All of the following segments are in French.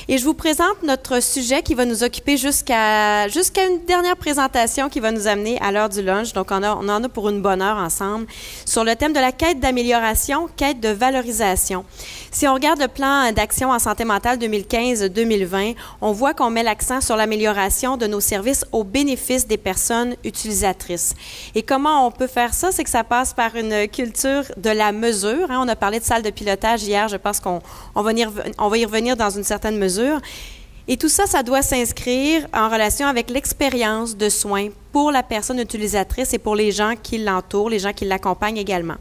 Et je vous présente notre sujet qui va nous occuper jusqu'à une dernière présentation qui va nous amener à l'heure du lunch. Donc, on en a pour une bonne heure ensemble sur le thème de la quête d'amélioration, quête de valorisation. Si on regarde le plan d'action en santé mentale 2015-2020, on voit qu'on met l'accent sur l'amélioration de nos services au bénéfice des personnes utilisatrices. Et comment on peut faire ça? C'est que ça passe par une culture de la mesure. On a parlé de salle de pilotage hier. Je pense qu'on va y revenir dans une certaine mesure. Et tout ça, ça doit s'inscrire en relation avec l'expérience de soins pour la personne utilisatrice et pour les gens qui l'entourent, les gens qui l'accompagnent également.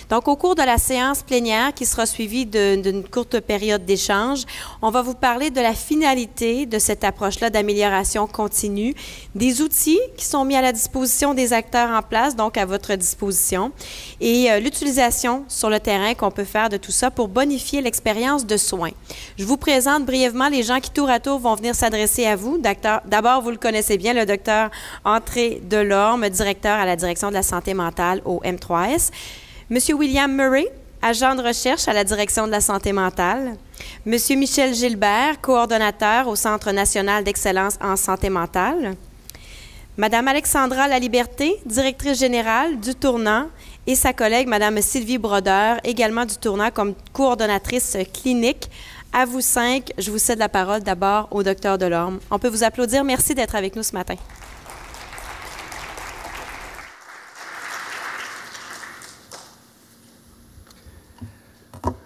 Donc, au cours de la séance plénière qui sera suivie d'une courte période d'échange, on va vous parler de la finalité de cette approche-là d'amélioration continue, des outils qui sont mis à la disposition des acteurs en place, donc à votre disposition, et l'utilisation sur le terrain qu'on peut faire de tout ça pour bonifier l'expérience de soins. Je vous présente brièvement les gens qui, tour à tour, vont venir s'adresser à vous. D'abord, vous le connaissez bien, le docteur André Delorme, directeur à la direction de la santé mentale au M3S. Monsieur William Murray, agent de recherche à la direction de la santé mentale. Monsieur Michel Gilbert, coordonnateur au Centre national d'excellence en santé mentale. Madame Alexandra Laliberté, directrice générale du Tournant, et sa collègue, Madame Sylvie Brodeur, également du Tournant comme coordonnatrice clinique. À vous cinq, je vous cède la parole d'abord au docteur Delorme. On peut vous applaudir. Merci d'être avec nous ce matin.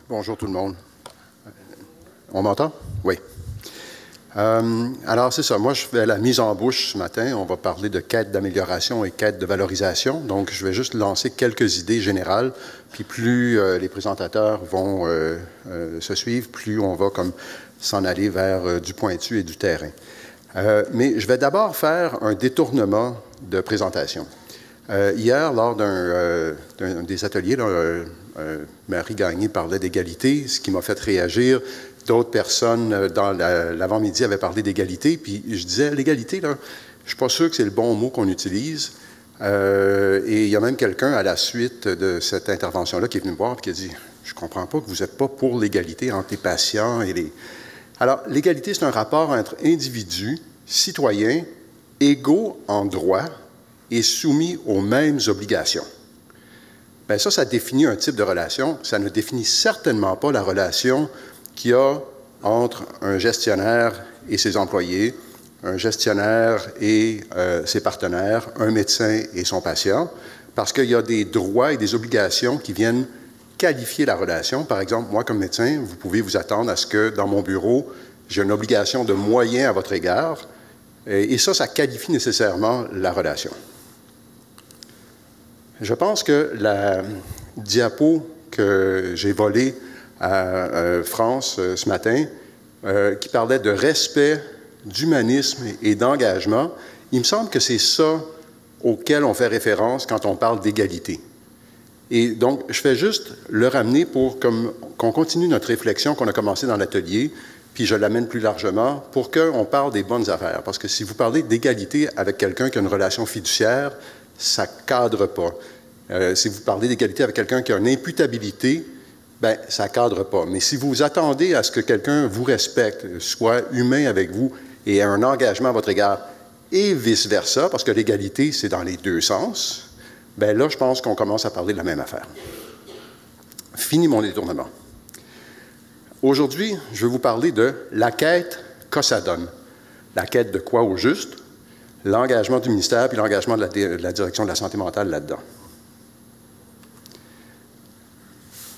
Bonjour tout le monde. On m'entend? Oui. Alors, c'est ça. Moi, je fais la mise en bouche ce matin. On va parler de quête d'amélioration et quête de valorisation. Donc, je vais juste lancer quelques idées générales. Puis, plus les présentateurs vont se suivre, plus on va comme s'en aller vers du pointu et du terrain. Mais je vais d'abord faire un détournement de présentation. Hier, lors d'un des ateliers, Marie Gagné parlait d'égalité, ce qui m'a fait réagir. D'autres personnes dans l'avant-midi avaient parlé d'égalité, puis je disais, l'égalité, là, je ne suis pas sûr que c'est le bon mot qu'on utilise. Et il y a même quelqu'un à la suite de cette intervention-là qui est venu me voir et qui a dit, je ne comprends pas que vous n'êtes pas pour l'égalité entre les patients et les... Alors, l'égalité, c'est un rapport entre individus, citoyens, égaux en droit et soumis aux mêmes obligations. Bien, ça définit un type de relation. Ça ne définit certainement pas la relation qu'il y a entre un gestionnaire et ses employés, un gestionnaire et ses partenaires, un médecin et son patient, parce qu'il y a des droits et des obligations qui viennent qualifier la relation. Par exemple, moi, comme médecin, vous pouvez vous attendre à ce que, dans mon bureau, j'ai une obligation de moyens à votre égard, et ça qualifie nécessairement la relation. Je pense que la diapo que j'ai volée à France ce matin, qui parlait de respect, d'humanisme et d'engagement, il me semble que c'est ça auquel on fait référence quand on parle d'égalité. Et donc, je fais juste le ramener pour qu'on continue notre réflexion qu'on a commencée dans l'atelier, puis je l'amène plus largement pour qu'on parle des bonnes affaires. Parce que si vous parlez d'égalité avec quelqu'un qui a une relation fiduciaire, ça ne cadre pas. Si vous parlez d'égalité avec quelqu'un qui a une imputabilité, bien, ça ne cadre pas. Mais si vous attendez à ce que quelqu'un vous respecte, soit humain avec vous et ait un engagement à votre égard, et vice-versa, parce que l'égalité, c'est dans les deux sens, bien là, je pense qu'on commence à parler de la même affaire. Fini mon détournement. Aujourd'hui, je vais vous parler de la quête que ça donne. La quête de quoi au juste? L'engagement du ministère puis l'engagement de la direction de la santé mentale là-dedans.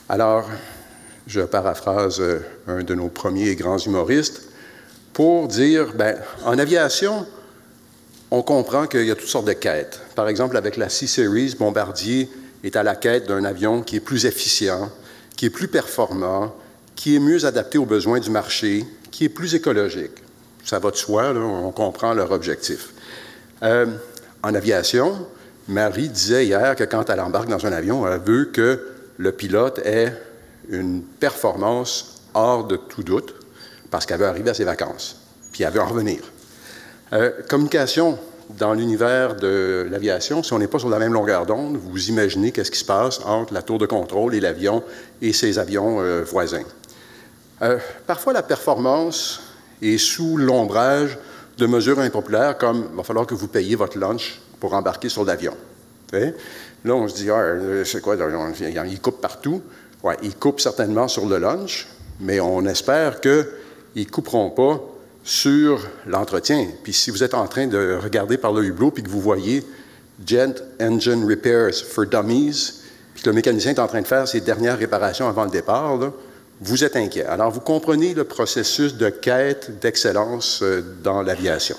Alors, je paraphrase un de nos premiers grands humoristes pour dire, bien, en aviation, on comprend qu'il y a toutes sortes de quêtes. Par exemple, avec la C-Series, Bombardier est à la quête d'un avion qui est plus efficient, qui est plus performant, qui est mieux adapté aux besoins du marché, qui est plus écologique. Ça va de soi, là, on comprend leur objectif. En aviation, Marie disait hier que quand elle embarque dans un avion, elle veut que le pilote ait une performance hors de tout doute parce qu'elle veut arriver à ses vacances, puis elle veut en revenir. Communication dans l'univers de l'aviation, si on n'est pas sur la même longueur d'onde, vous imaginez qu'est-ce qui se passe entre la tour de contrôle et l'avion et ses avions voisins. Parfois, la performance et sous l'ombrage de mesures impopulaires comme « il va falloir que vous payiez votre lunch pour embarquer sur l'avion ». Là, on se dit « c'est quoi, ils coupent partout ». Oui, ils coupent certainement sur le lunch, mais on espère qu'ils ne couperont pas sur l'entretien. Puis si vous êtes en train de regarder par le hublot puis que vous voyez « Jet Engine Repairs for Dummies », puis que le mécanicien est en train de faire ses dernières réparations avant le départ, là, vous êtes inquiet. Alors, vous comprenez le processus de quête d'excellence dans l'aviation.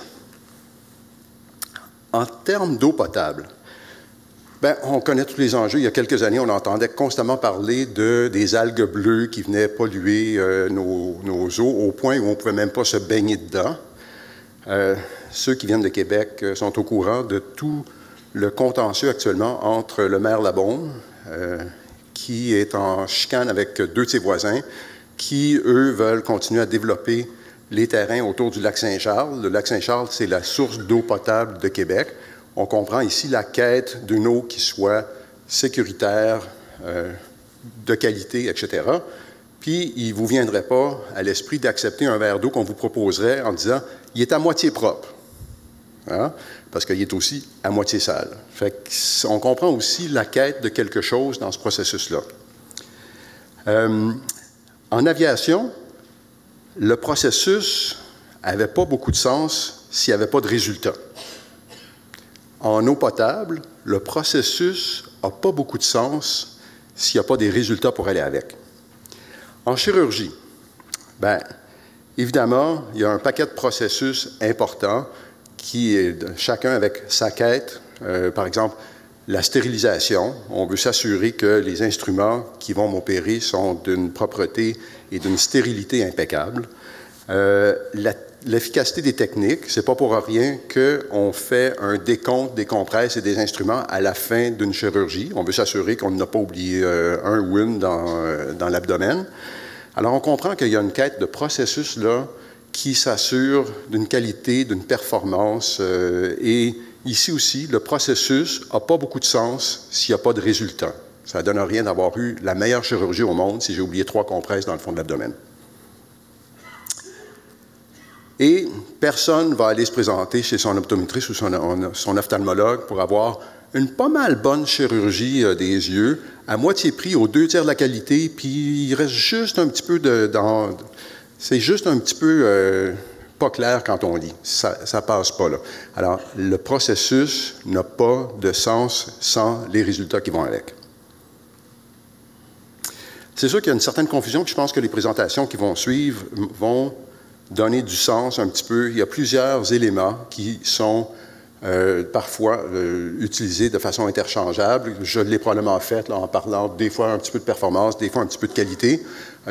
En termes d'eau potable, bien, on connaît tous les enjeux. Il y a quelques années, on entendait constamment parler des algues bleues qui venaient polluer nos eaux au point où on ne pouvait même pas se baigner dedans. Ceux qui viennent de Québec sont au courant de tout le contentieux actuellement entre le maire Labaume, qui est en chicane avec deux de ses voisins, qui, eux, veulent continuer à développer les terrains autour du lac Saint-Charles. Le lac Saint-Charles, c'est la source d'eau potable de Québec. On comprend ici la quête d'une eau qui soit sécuritaire, de qualité, etc. Puis, il ne vous viendrait pas à l'esprit d'accepter un verre d'eau qu'on vous proposerait en disant « il est à moitié propre hein? ». Parce qu'il est aussi à moitié sale. Fait qu'on comprend aussi la quête de quelque chose dans ce processus-là. En aviation, le processus n'avait pas beaucoup de sens s'il n'y avait pas de résultat. En eau potable, le processus n'a pas beaucoup de sens s'il n'y a pas des résultats pour aller avec. En chirurgie, bien, évidemment, il y a un paquet de processus importants qui est chacun avec sa quête. Par exemple, la stérilisation. On veut s'assurer que les instruments qui vont m'opérer sont d'une propreté et d'une stérilité impeccable. L'efficacité des techniques, c'est pas pour rien qu'on fait un décompte des compresses et des instruments à la fin d'une chirurgie. On veut s'assurer qu'on n'a pas oublié un ou une dans l'abdomen. Alors, on comprend qu'il y a une quête de processus là qui s'assure d'une qualité, d'une performance. Et ici aussi, le processus n'a pas beaucoup de sens s'il n'y a pas de résultat. Ça ne donne rien d'avoir eu la meilleure chirurgie au monde si j'ai oublié 3 compresses dans le fond de l'abdomen. Et personne ne va aller se présenter chez son optométriste ou son ophtalmologue pour avoir une pas mal bonne chirurgie des yeux, à moitié prix, aux 2 tiers de la qualité, puis il reste juste un petit peu c'est juste un petit peu pas clair quand on lit. Ça ne passe pas, là. Alors, le processus n'a pas de sens sans les résultats qui vont avec. C'est sûr qu'il y a une certaine confusion, puis je pense que les présentations qui vont suivre vont donner du sens un petit peu. Il y a plusieurs éléments qui sont parfois utilisés de façon interchangeable. Je l'ai probablement fait là, en parlant des fois un petit peu de performance, des fois un petit peu de qualité.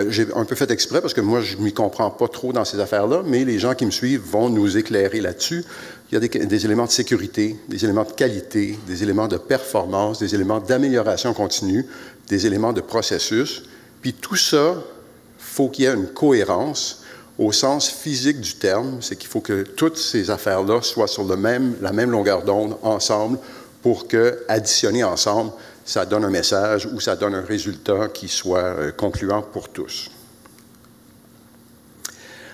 J'ai un peu fait exprès parce que moi, je ne m'y comprends pas trop dans ces affaires-là, mais les gens qui me suivent vont nous éclairer là-dessus. Il y a des éléments de sécurité, des éléments de qualité, des éléments de performance, des éléments d'amélioration continue, des éléments de processus. Puis tout ça, il faut qu'il y ait une cohérence au sens physique du terme. C'est qu'il faut que toutes ces affaires-là soient sur la même longueur d'onde ensemble pour que, additionnées ensemble, ça donne un message ou ça donne un résultat qui soit concluant pour tous.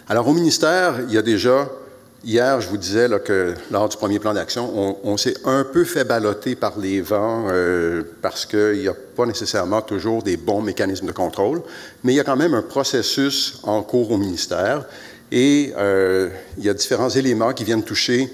Alors, au ministère, il y a déjà, hier, je vous disais là, que lors du premier plan d'action, on s'est un peu fait balloter par les vents parce qu'il n'y a pas nécessairement toujours des bons mécanismes de contrôle, mais il y a quand même un processus en cours au ministère et il y a différents éléments qui viennent toucher.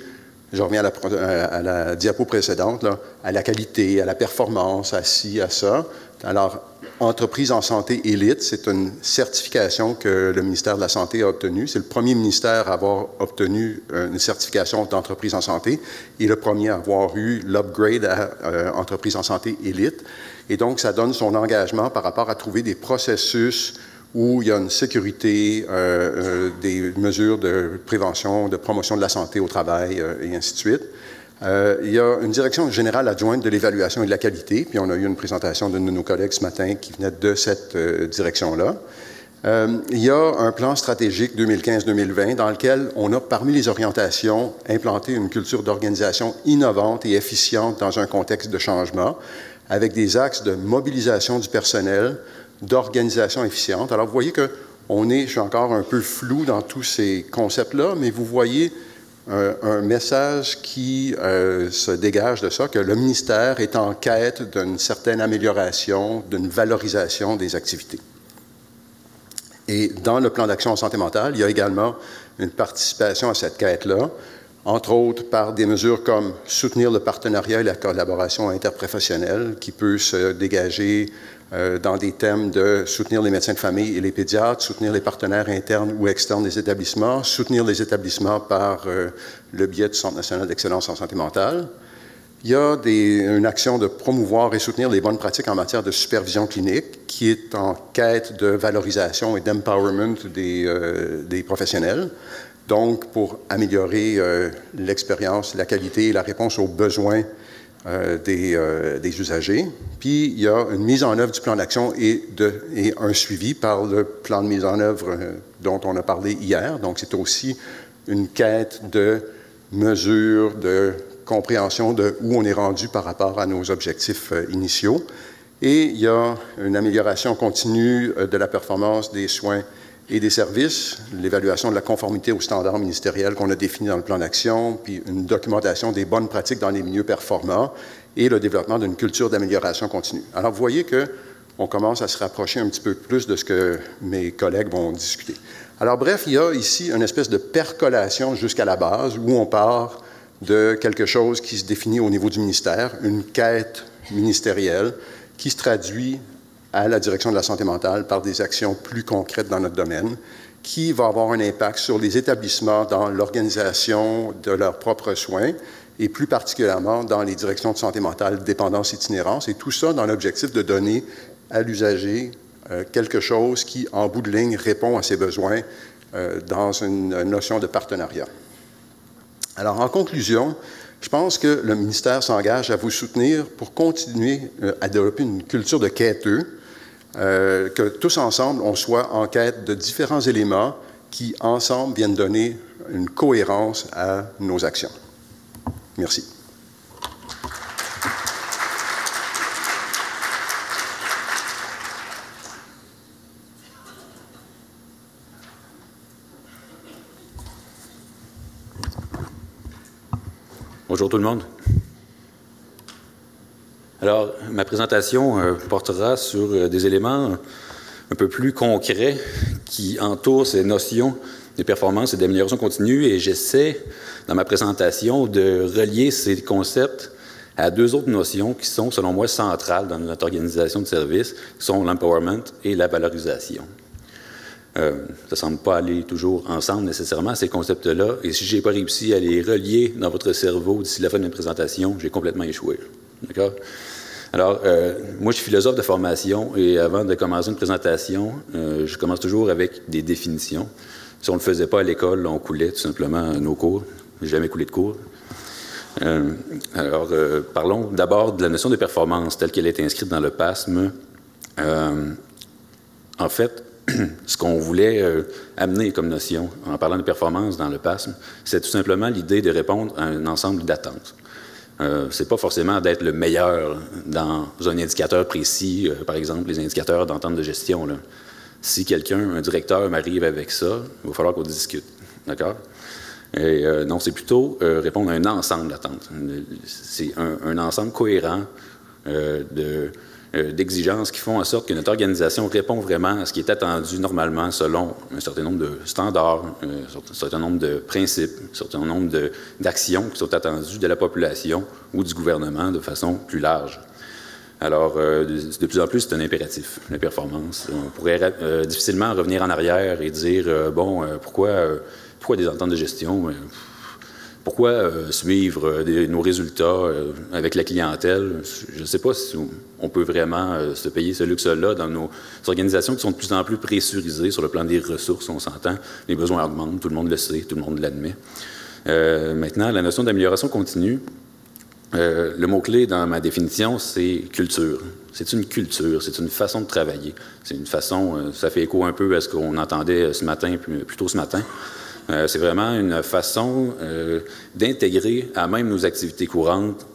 Je reviens à la diapo précédente, là, à la qualité, à la performance, à ci, à ça. Alors, Entreprise en santé élite, c'est une certification que le ministère de la Santé a obtenue. C'est le premier ministère à avoir obtenu une certification d'entreprise en santé et le premier à avoir eu l'upgrade à entreprise en santé élite. Et donc, ça donne son engagement par rapport à trouver des processus où il y a une sécurité, des mesures de prévention, de promotion de la santé au travail, et ainsi de suite. Il y a une direction générale adjointe de l'évaluation et de la qualité, puis on a eu une présentation d'une de nos collègues ce matin qui venait de cette direction-là. Il y a un plan stratégique 2015-2020 dans lequel on a, parmi les orientations, implanté une culture d'organisation innovante et efficiente dans un contexte de changement, avec des axes de mobilisation du personnel, d'organisation efficiente. Alors, vous voyez que je suis encore un peu flou dans tous ces concepts-là, mais vous voyez un message qui se dégage de ça, que le ministère est en quête d'une certaine amélioration, d'une valorisation des activités. Et dans le plan d'action en santé mentale, il y a également une participation à cette quête-là, entre autres par des mesures comme soutenir le partenariat et la collaboration interprofessionnelle qui peut se dégager dans des thèmes de soutenir les médecins de famille et les pédiatres, soutenir les partenaires internes ou externes des établissements, soutenir les établissements par le biais du Centre national d'excellence en santé mentale. Il y a une action de promouvoir et soutenir les bonnes pratiques en matière de supervision clinique qui est en quête de valorisation et d'empowerment des professionnels. Donc, pour améliorer l'expérience, la qualité et la réponse aux besoins des usagers. Puis, il y a une mise en œuvre du plan d'action et un suivi par le plan de mise en œuvre dont on a parlé hier. Donc, c'est aussi une quête de mesures, de compréhension de où on est rendu par rapport à nos objectifs initiaux. Et il y a une amélioration continue de la performance des soins et des services, l'évaluation de la conformité aux standards ministériels qu'on a définis dans le plan d'action, puis une documentation des bonnes pratiques dans les milieux performants et le développement d'une culture d'amélioration continue. Alors, vous voyez qu'on commence à se rapprocher un petit peu plus de ce que mes collègues vont discuter. Alors, bref, il y a ici une espèce de percolation jusqu'à la base où on part de quelque chose qui se définit au niveau du ministère, une quête ministérielle qui se traduit à la direction de la santé mentale par des actions plus concrètes dans notre domaine, qui va avoir un impact sur les établissements dans l'organisation de leurs propres soins et plus particulièrement dans les directions de santé mentale, dépendance, itinérance, et tout ça dans l'objectif de donner à l'usager quelque chose qui, en bout de ligne, répond à ses besoins dans une notion de partenariat. Alors, en conclusion, je pense que le ministère s'engage à vous soutenir pour continuer à développer une culture de quêteux, que tous ensemble, on soit en quête de différents éléments qui, ensemble, viennent donner une cohérence à nos actions. Merci. Bonjour tout le monde. Alors, ma présentation portera sur des éléments un peu plus concrets qui entourent ces notions de performance et d'amélioration continue, et j'essaie, dans ma présentation, de relier ces concepts à deux autres notions qui sont, selon moi, centrales dans notre organisation de services, qui sont l'empowerment et la valorisation. Ça ne semble pas aller toujours ensemble nécessairement, ces concepts-là, et si je n'ai pas réussi à les relier dans votre cerveau d'ici la fin de ma présentation, j'ai complètement échoué. D'accord? Alors, moi, je suis philosophe de formation, et avant de commencer une présentation, je commence toujours avec des définitions. Si on ne le faisait pas à l'école, on coulait tout simplement nos cours. Je n'ai jamais coulé de cours. Alors, parlons d'abord de la notion de performance telle qu'elle est inscrite dans le PASM. En fait, ce qu'on voulait amener comme notion en parlant de performance dans le PASM, c'est tout simplement l'idée de répondre à un ensemble d'attentes. Ce n'est pas forcément d'être le meilleur dans un indicateur précis, par exemple les indicateurs d'entente de gestion. Là. Si un directeur m'arrive avec ça, il va falloir qu'on discute. D'accord? Et non, c'est plutôt répondre à un ensemble d'attentes. C'est un ensemble cohérent d'exigences qui font en sorte que notre organisation répond vraiment à ce qui est attendu normalement selon un certain nombre de standards, un certain nombre de principes, un certain nombre d'actions qui sont attendues de la population ou du gouvernement de façon plus large. Alors, de plus en plus, c'est un impératif, la performance. On pourrait difficilement revenir en arrière et dire, pourquoi des ententes de gestion? Pourquoi suivre nos résultats avec la clientèle? Je ne sais pas si on peut vraiment se payer ce luxe-là dans nos organisations qui sont de plus en plus pressurisées sur le plan des ressources, on s'entend. Les besoins augmentent, tout le monde le sait, tout le monde l'admet. Maintenant, la notion d'amélioration continue, le mot-clé dans ma définition, c'est culture. C'est une culture, c'est une façon de travailler. C'est une façon, ça fait écho un peu à ce qu'on entendait plus tôt ce matin. C'est vraiment une façon d'intégrer à même nos activités courantes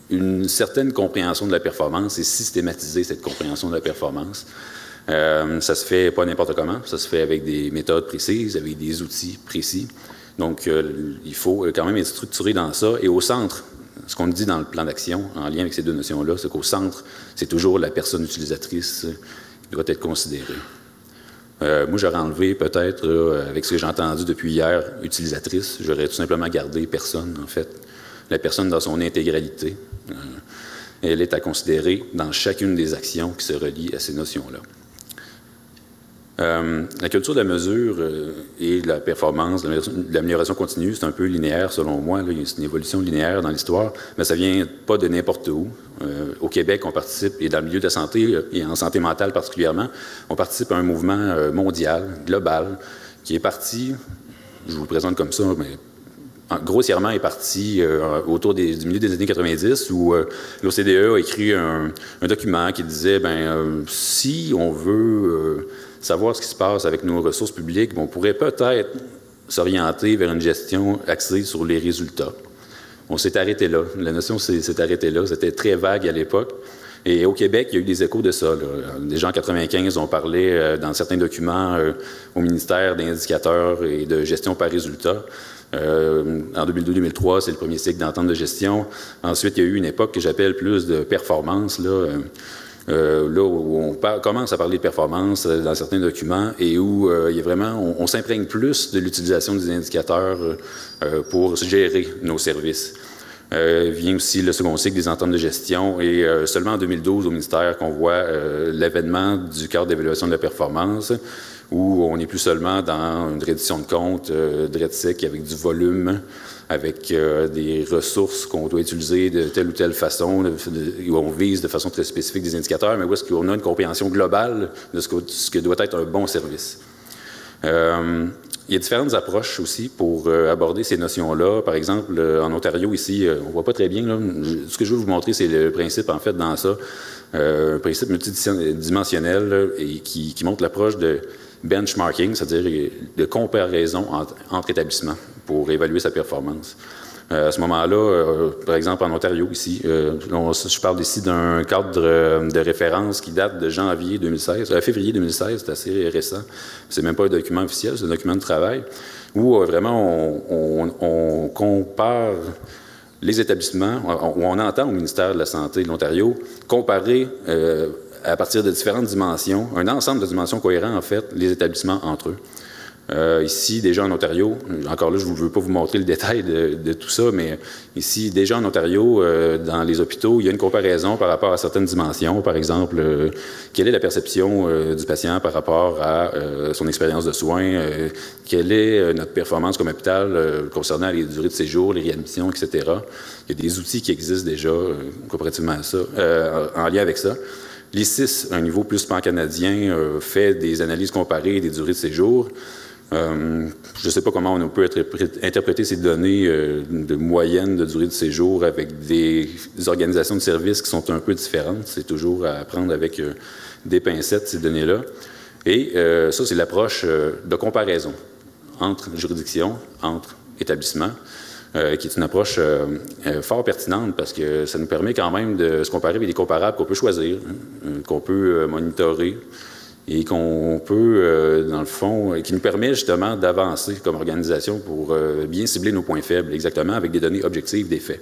une certaine compréhension de la performance et systématiser cette compréhension de la performance. Ça se fait pas n'importe comment, ça se fait avec des méthodes précises, avec des outils précis. Donc, il faut quand même être structuré dans ça. Et au centre, ce qu'on dit dans le plan d'action, en lien avec ces deux notions-là, c'est qu'au centre, c'est toujours la personne utilisatrice qui doit être considérée. Moi, j'aurais enlevé peut-être, avec ce que j'ai entendu depuis hier, utilisatrice, j'aurais tout simplement gardé personne, en fait. La personne dans son intégralité, elle est à considérer dans chacune des actions qui se relient à ces notions-là. La culture de la mesure et de la performance, de l'amélioration continue, c'est un peu linéaire selon moi. Là, c'est une évolution linéaire dans l'histoire, mais ça vient pas de n'importe où. Au Québec, on participe, et dans le milieu de la santé, et en santé mentale particulièrement, on participe à un mouvement mondial, global, qui est parti, je vous le présente comme ça, mais grossièrement est parti autour du milieu des années 90, où l'OCDE a écrit un document qui disait, si on veut savoir ce qui se passe avec nos ressources publiques, on pourrait peut-être s'orienter vers une gestion axée sur les résultats. On s'est arrêté là. La notion s'est arrêtée là. C'était très vague à l'époque. Et au Québec, il y a eu des échos de ça. Déjà en 1995, on parlait dans certains documents au ministère d'indicateurs et de gestion par résultat. En 2002-2003, c'est le premier cycle d'entente de gestion. Ensuite, il y a eu une époque que j'appelle plus de performance, là où on commence à parler de performance dans certains documents et où il y a vraiment, on s'imprègne plus de l'utilisation des indicateurs pour gérer nos services. Vient aussi le second cycle des ententes de gestion et seulement en 2012 au ministère qu'on voit l'avènement du cadre d'évaluation de la performance où on n'est plus seulement dans une reddition de compte de REDSEC avec du volume, avec des ressources qu'on doit utiliser de telle ou telle façon, où on vise de façon très spécifique des indicateurs, mais où est-ce qu'on a une compréhension globale de ce que doit être un bon service. Il y a différentes approches aussi pour aborder ces notions-là. Par exemple, en Ontario, ici, on ne voit pas très bien. Là, ce que je veux vous montrer, c'est le principe, en fait, dans ça. Un principe multidimensionnel là, et qui montre l'approche de benchmarking, c'est-à-dire de comparaison entre établissements pour évaluer sa performance. À ce moment-là, par exemple, en Ontario, ici, je parle ici d'un cadre de référence qui date de janvier 2016, février 2016, c'est assez récent. C'est même pas un document officiel, c'est un document de travail, où vraiment on compare les établissements, où on entend au ministère de la Santé de l'Ontario comparer à partir de différentes dimensions, un ensemble de dimensions cohérents, en fait, les établissements entre eux. Ici, déjà en Ontario, encore là, je ne veux pas vous montrer le détail de tout ça, mais ici, déjà en Ontario, dans les hôpitaux, il y a une comparaison par rapport à certaines dimensions. Par exemple, quelle est la perception du patient par rapport à son expérience de soins, quelle est notre performance comme hôpital concernant les durées de séjour, les réadmissions, etc. Il y a des outils qui existent déjà comparativement à ça, en lien avec ça. L'ICIS, à un niveau plus pan-canadien, fait des analyses comparées des durées de séjour. Je ne sais pas comment on peut interpréter ces données de moyenne de durée de séjour avec des organisations de services qui sont un peu différentes. C'est toujours à prendre avec des pincettes, ces données-là. Et ça, c'est l'approche de comparaison entre juridictions, entre établissements, qui est une approche fort pertinente parce que ça nous permet quand même de se comparer avec des comparables qu'on peut choisir, qu'on peut monitorer, et qu'on peut, dans le fond, qui nous permet justement d'avancer comme organisation pour bien cibler nos points faibles, exactement, avec des données objectives des faits.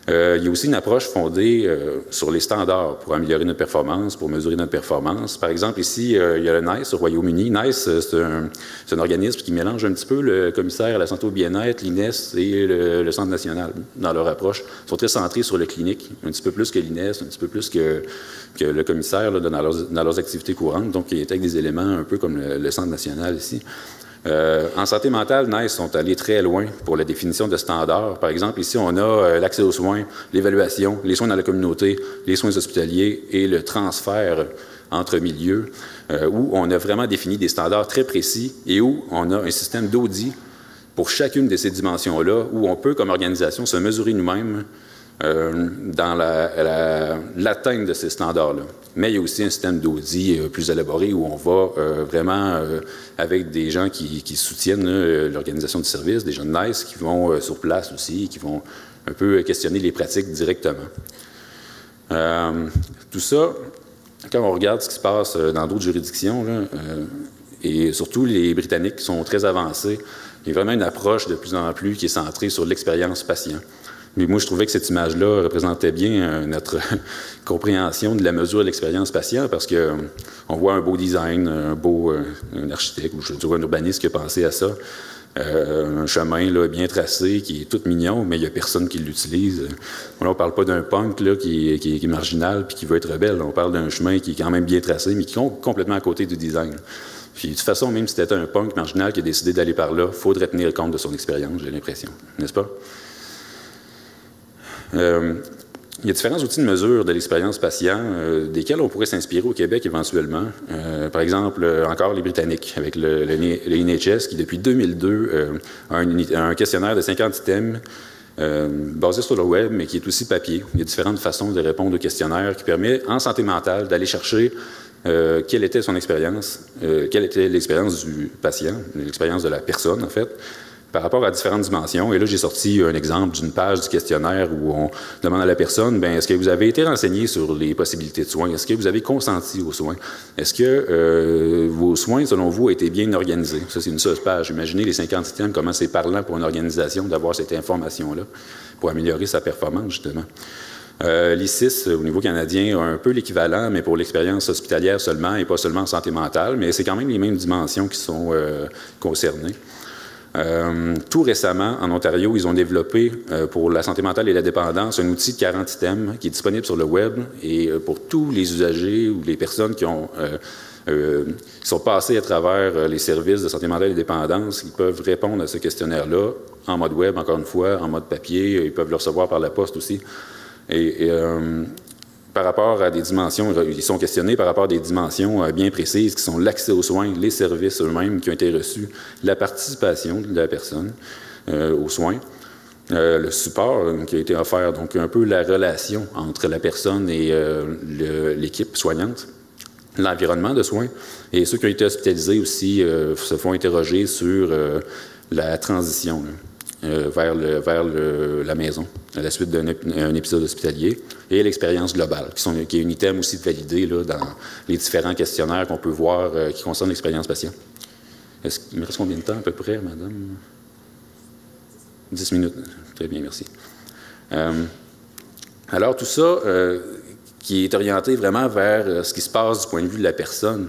Il y a aussi une approche fondée sur les standards pour améliorer notre performance, pour mesurer notre performance. Par exemple, ici, il y a le NICE au Royaume-Uni. NICE, c'est un organisme qui mélange un petit peu le commissaire à la santé au bien-être, l'INES et le Centre national dans leur approche. Ils sont très centrés sur le clinique, un petit peu plus que l'INES, un petit peu plus que le commissaire là, dans leurs activités courantes. Donc, ils intègrent des éléments un peu comme le Centre national ici. En santé mentale, NICE sont allés très loin pour la définition de standards. Par exemple, ici, on a l'accès aux soins, l'évaluation, les soins dans la communauté, les soins hospitaliers et le transfert entre milieux, où on a vraiment défini des standards très précis et où on a un système d'audit pour chacune de ces dimensions-là, où on peut, comme organisation, se mesurer nous-mêmes dans l'atteinte de ces standards-là. Mais il y a aussi un système d'audit plus élaboré où on va vraiment avec des gens qui soutiennent l'organisation du service, des gens de NICE qui vont sur place aussi, qui vont un peu questionner les pratiques directement. Tout ça quand on regarde ce qui se passe dans d'autres juridictions, là, et surtout les Britanniques qui sont très avancés, il y a vraiment une approche de plus en plus qui est centrée sur l'expérience patient. Mais moi, je trouvais que cette image-là représentait bien notre compréhension de la mesure de l'expérience patient parce qu'on voit un beau design, un architecte ou je dirais un urbaniste qui a pensé à ça, un chemin là, bien tracé qui est tout mignon, mais il n'y a personne qui l'utilise. Là, on ne parle pas d'un punk là, qui est marginal puis qui veut être rebelle. On parle d'un chemin qui est quand même bien tracé, mais qui est complètement à côté du design. Puis, de toute façon, même si c'était un punk marginal qui a décidé d'aller par là, il faudrait tenir compte de son expérience, j'ai l'impression. N'est-ce pas? Il y a différents outils de mesure de l'expérience patient desquels on pourrait s'inspirer au Québec éventuellement. Par exemple, encore les Britanniques, avec le NHS qui, depuis 2002, a un questionnaire de 50 items basé sur le web, mais qui est aussi papier. Il y a différentes façons de répondre au questionnaire qui permet, en santé mentale, d'aller chercher quelle était son expérience, quelle était l'expérience du patient, l'expérience de la personne, en fait, par rapport à différentes dimensions. Et là, j'ai sorti un exemple d'une page du questionnaire où on demande à la personne, bien, est-ce que vous avez été renseigné sur les possibilités de soins? Est-ce que vous avez consenti aux soins? Est-ce que vos soins, selon vous, ont été bien organisés? Ça, c'est une seule page. Imaginez les 50 items, comment c'est parlant pour une organisation d'avoir cette information-là pour améliorer sa performance, justement. L'ICIS, au niveau canadien, a un peu l'équivalent, mais pour l'expérience hospitalière seulement et pas seulement en santé mentale, mais c'est quand même les mêmes dimensions qui sont concernées. Tout récemment, en Ontario, ils ont développé pour la santé mentale et la dépendance un outil de 40 items qui est disponible sur le web et pour tous les usagers ou les personnes qui sont passés à travers les services de santé mentale et dépendance, ils peuvent répondre à ce questionnaire-là en mode web, encore une fois, en mode papier. Ils peuvent le recevoir par la poste aussi. Par rapport à des dimensions, ils sont questionnés par rapport à des dimensions bien précises qui sont l'accès aux soins, les services eux-mêmes qui ont été reçus, la participation de la personne aux soins, le support qui a été offert, donc un peu la relation entre la personne et l'équipe soignante, l'environnement de soins, et ceux qui ont été hospitalisés aussi se font interroger sur la transition vers la maison, à la suite d'un épisode hospitalier, et l'expérience globale, qui est un item aussi validé là, dans les différents questionnaires qu'on peut voir qui concernent l'expérience patient. Il me reste combien de temps à peu près, madame? 10 minutes. Très bien, merci. Alors, tout ça qui est orienté vraiment vers ce qui se passe du point de vue de la personne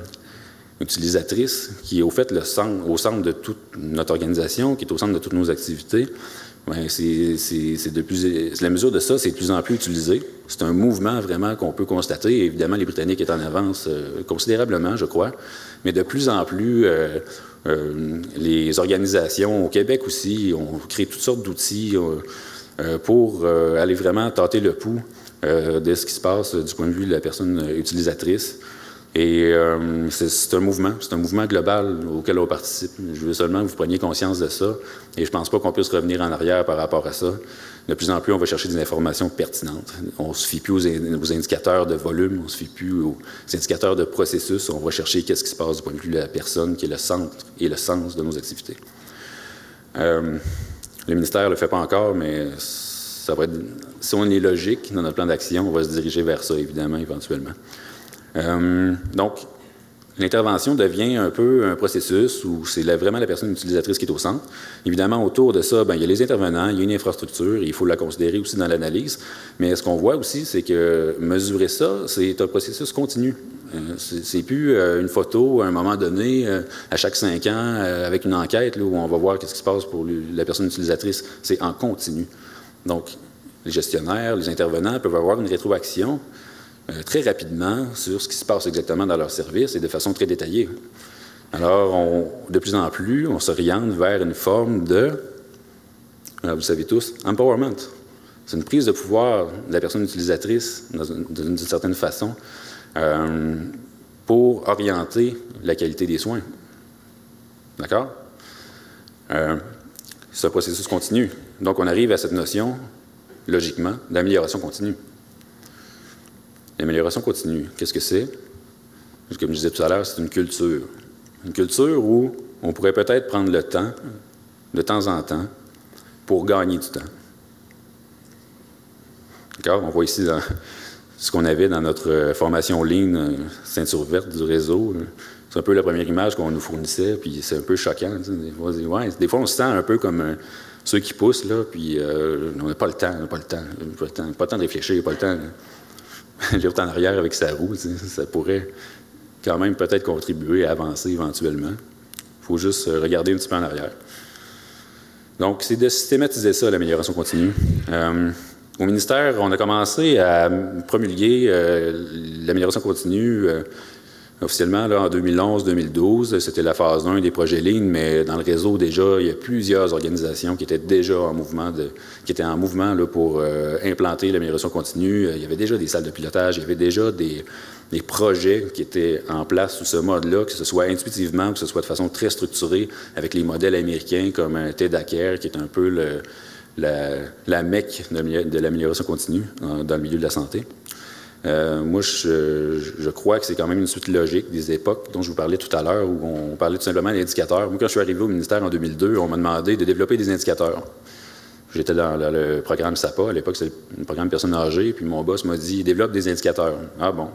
utilisatrice, qui est au fait au centre de toute notre organisation, qui est au centre de toutes nos activités, bien, la mesure de ça, c'est de plus en plus utilisé. C'est un mouvement vraiment qu'on peut constater. Évidemment, les Britanniques est en avance considérablement, je crois, mais de plus en plus, les organisations au Québec aussi ont créé toutes sortes d'outils pour aller vraiment tâter le pouls de ce qui se passe du point de vue de la personne utilisatrice. Et c'est un mouvement global auquel on participe. Je veux seulement que vous preniez conscience de ça. Et je ne pense pas qu'on puisse revenir en arrière par rapport à ça. De plus en plus, on va chercher des informations pertinentes. On ne se fie plus aux indicateurs de volume, on ne se fie plus aux indicateurs de processus. On va chercher qu'est-ce qui se passe du point de vue de la personne, qui est le centre et le sens de nos activités. Le ministère ne le fait pas encore, mais ça va être, si on est logique dans notre plan d'action, on va se diriger vers ça, évidemment, éventuellement. Donc, l'intervention devient un peu un processus où c'est vraiment la personne utilisatrice qui est au centre. Évidemment, autour de ça, bien, il y a les intervenants, il y a une infrastructure, et il faut la considérer aussi dans l'analyse. Mais ce qu'on voit aussi, c'est que mesurer ça, c'est un processus continu. C'est plus une photo à un moment donné, à chaque 5 ans, avec une enquête là, où on va voir ce qui se passe pour la personne utilisatrice. C'est en continu. Donc, les gestionnaires, les intervenants peuvent avoir une rétroaction très rapidement sur ce qui se passe exactement dans leur service et de façon très détaillée. Alors, de plus en plus, on s'oriente vers une forme de, vous le savez tous, empowerment. C'est une prise de pouvoir de la personne utilisatrice d'une certaine façon pour orienter la qualité des soins. D'accord? C'est un processus continu. Donc, on arrive à cette notion, logiquement, d'amélioration continue. L'amélioration continue, qu'est-ce que c'est? Comme je disais tout à l'heure, c'est une culture. Une culture où on pourrait peut-être prendre le temps, de temps en temps, pour gagner du temps. D'accord? On voit ici ce qu'on avait dans notre formation ligne, ceinture verte du réseau. C'est un peu la première image qu'on nous fournissait, puis c'est un peu choquant. Des fois, on se sent un peu comme ceux qui poussent, là, puis on n'a pas le temps, pas le temps de réfléchir, pas le temps. J'ai en arrière avec sa roue, ça pourrait quand même peut-être contribuer à avancer éventuellement. Il faut juste regarder un petit peu en arrière. Donc, c'est de systématiser ça, l'amélioration continue. Au ministère, on a commencé à promulguer l'amélioration continue officiellement là, en 2011-2012. C'était la phase 1 des projets lignes, mais dans le réseau, déjà, il y a plusieurs organisations qui étaient déjà en mouvement, là, pour implanter l'amélioration continue. Il y avait déjà des salles de pilotage, il y avait déjà des projets qui étaient en place sous ce mode-là, que ce soit intuitivement ou que ce soit de façon très structurée, avec les modèles américains comme TEDACare, qui est un peu la mecque de l'amélioration continue dans le milieu de la santé. Moi, je crois que c'est quand même une suite logique des époques dont je vous parlais tout à l'heure, où on parlait tout simplement d'indicateurs. Moi, quand je suis arrivé au ministère en 2002, on m'a demandé de développer des indicateurs. J'étais dans le programme SAPA, à l'époque, c'était le programme personnes âgées, puis mon boss m'a dit « développe des indicateurs ». Ah bon,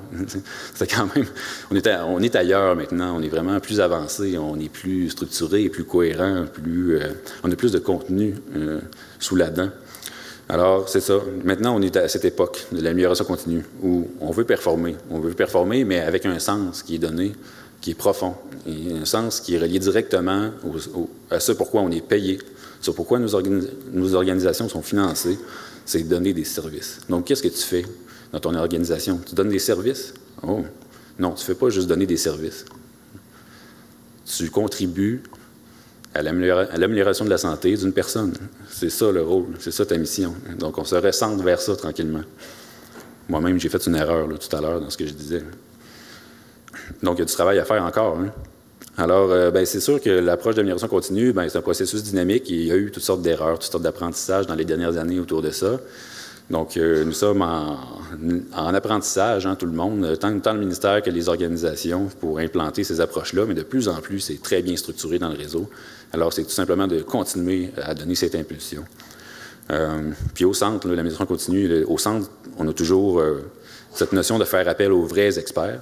c'est quand même... On est ailleurs maintenant, on est vraiment plus avancé, on est plus structuré, plus cohérent, on a plus de contenu sous la dent. Alors, c'est ça. Maintenant, on est à cette époque de l'amélioration continue où on veut performer. On veut performer, mais avec un sens qui est donné, qui est profond, et un sens qui est relié directement à ce pourquoi on est payé, sur pourquoi nos organisations sont financées, c'est donner des services. Donc, qu'est-ce que tu fais dans ton organisation? Tu donnes des services? Oh, non, tu ne fais pas juste donner des services. Tu contribues à l'amélioration de la santé d'une personne. C'est ça le rôle, c'est ça ta mission. Donc, on se recentre vers ça tranquillement. Moi-même, j'ai fait une erreur là, tout à l'heure dans ce que je disais. Donc, il y a du travail à faire encore. Hein? Alors, c'est sûr que l'approche d'amélioration continue, c'est un processus dynamique et il y a eu toutes sortes d'erreurs, toutes sortes d'apprentissages dans les dernières années autour de ça. Donc, nous sommes en apprentissage, hein, tout le monde, tant le ministère que les organisations pour implanter ces approches-là, mais de plus en plus, c'est très bien structuré dans le réseau. Alors, c'est tout simplement de continuer à donner cette impulsion. Puis au centre, l'amélioration continue, au centre, on a toujours cette notion de faire appel aux vrais experts.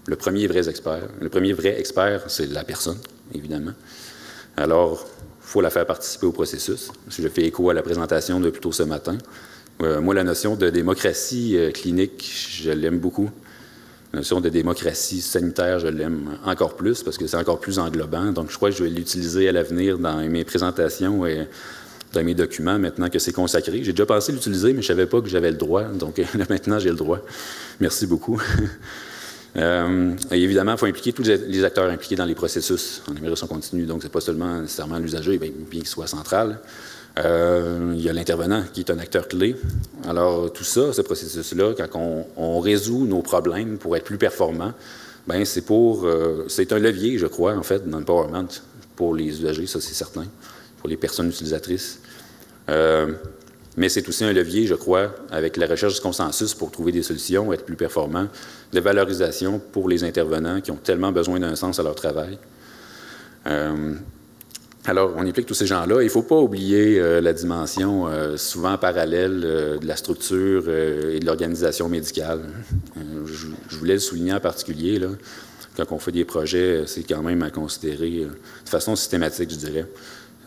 Le premier vrai expert, c'est la personne, évidemment. Alors, il faut la faire participer au processus. Je fais écho à la présentation de plus tôt ce matin. Moi, la notion de démocratie clinique, je l'aime beaucoup. La notion de démocratie sanitaire, je l'aime encore plus parce que c'est encore plus englobant. Donc, je crois que je vais l'utiliser à l'avenir dans mes présentations et dans mes documents maintenant que c'est consacré. J'ai déjà pensé l'utiliser, mais je ne savais pas que j'avais le droit. Donc, maintenant, j'ai le droit. Merci beaucoup. Et évidemment, il faut impliquer tous les acteurs impliqués dans les processus en amélioration continue. Donc, ce n'est pas seulement nécessairement l'usager, bien qu'il soit central. Il y a l'intervenant qui est un acteur clé. Alors, tout ça, ce processus-là, quand on résout nos problèmes pour être plus performants, c'est un levier, je crois, en fait, dans l'empowerment pour les usagers, ça c'est certain, pour les personnes utilisatrices. Mais c'est aussi un levier, je crois, avec la recherche du consensus pour trouver des solutions, être plus performants, de valorisation pour les intervenants qui ont tellement besoin d'un sens à leur travail. Alors, on implique tous ces gens-là. Il ne faut pas oublier la dimension souvent parallèle de la structure et de l'organisation médicale. Je voulais le souligner en particulier, là, quand on fait des projets, c'est quand même à considérer de façon systématique, je dirais.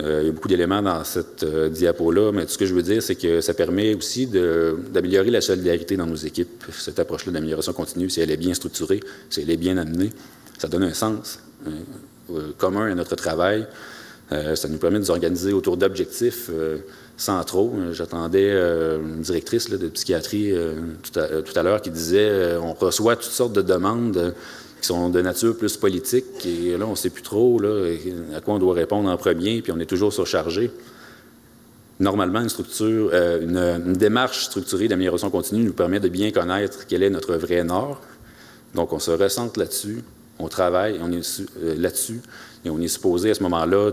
Il y a beaucoup d'éléments dans cette diapo-là, mais tout ce que je veux dire, c'est que ça permet aussi d'améliorer la solidarité dans nos équipes. Cette approche-là d'amélioration continue, si elle est bien structurée, si elle est bien amenée, ça donne un sens commun à notre travail. Ça nous permet de nous organiser autour d'objectifs centraux. J'attendais une directrice là, de psychiatrie tout à l'heure qui disait on reçoit toutes sortes de demandes qui sont de nature plus politique, et là, on ne sait plus trop là, à quoi on doit répondre en premier, puis on est toujours surchargé. Normalement, une démarche structurée d'amélioration continue nous permet de bien connaître quel est notre vrai nord. Donc, on se recentre là-dessus, on travaille là-dessus, et on est supposé à ce moment-là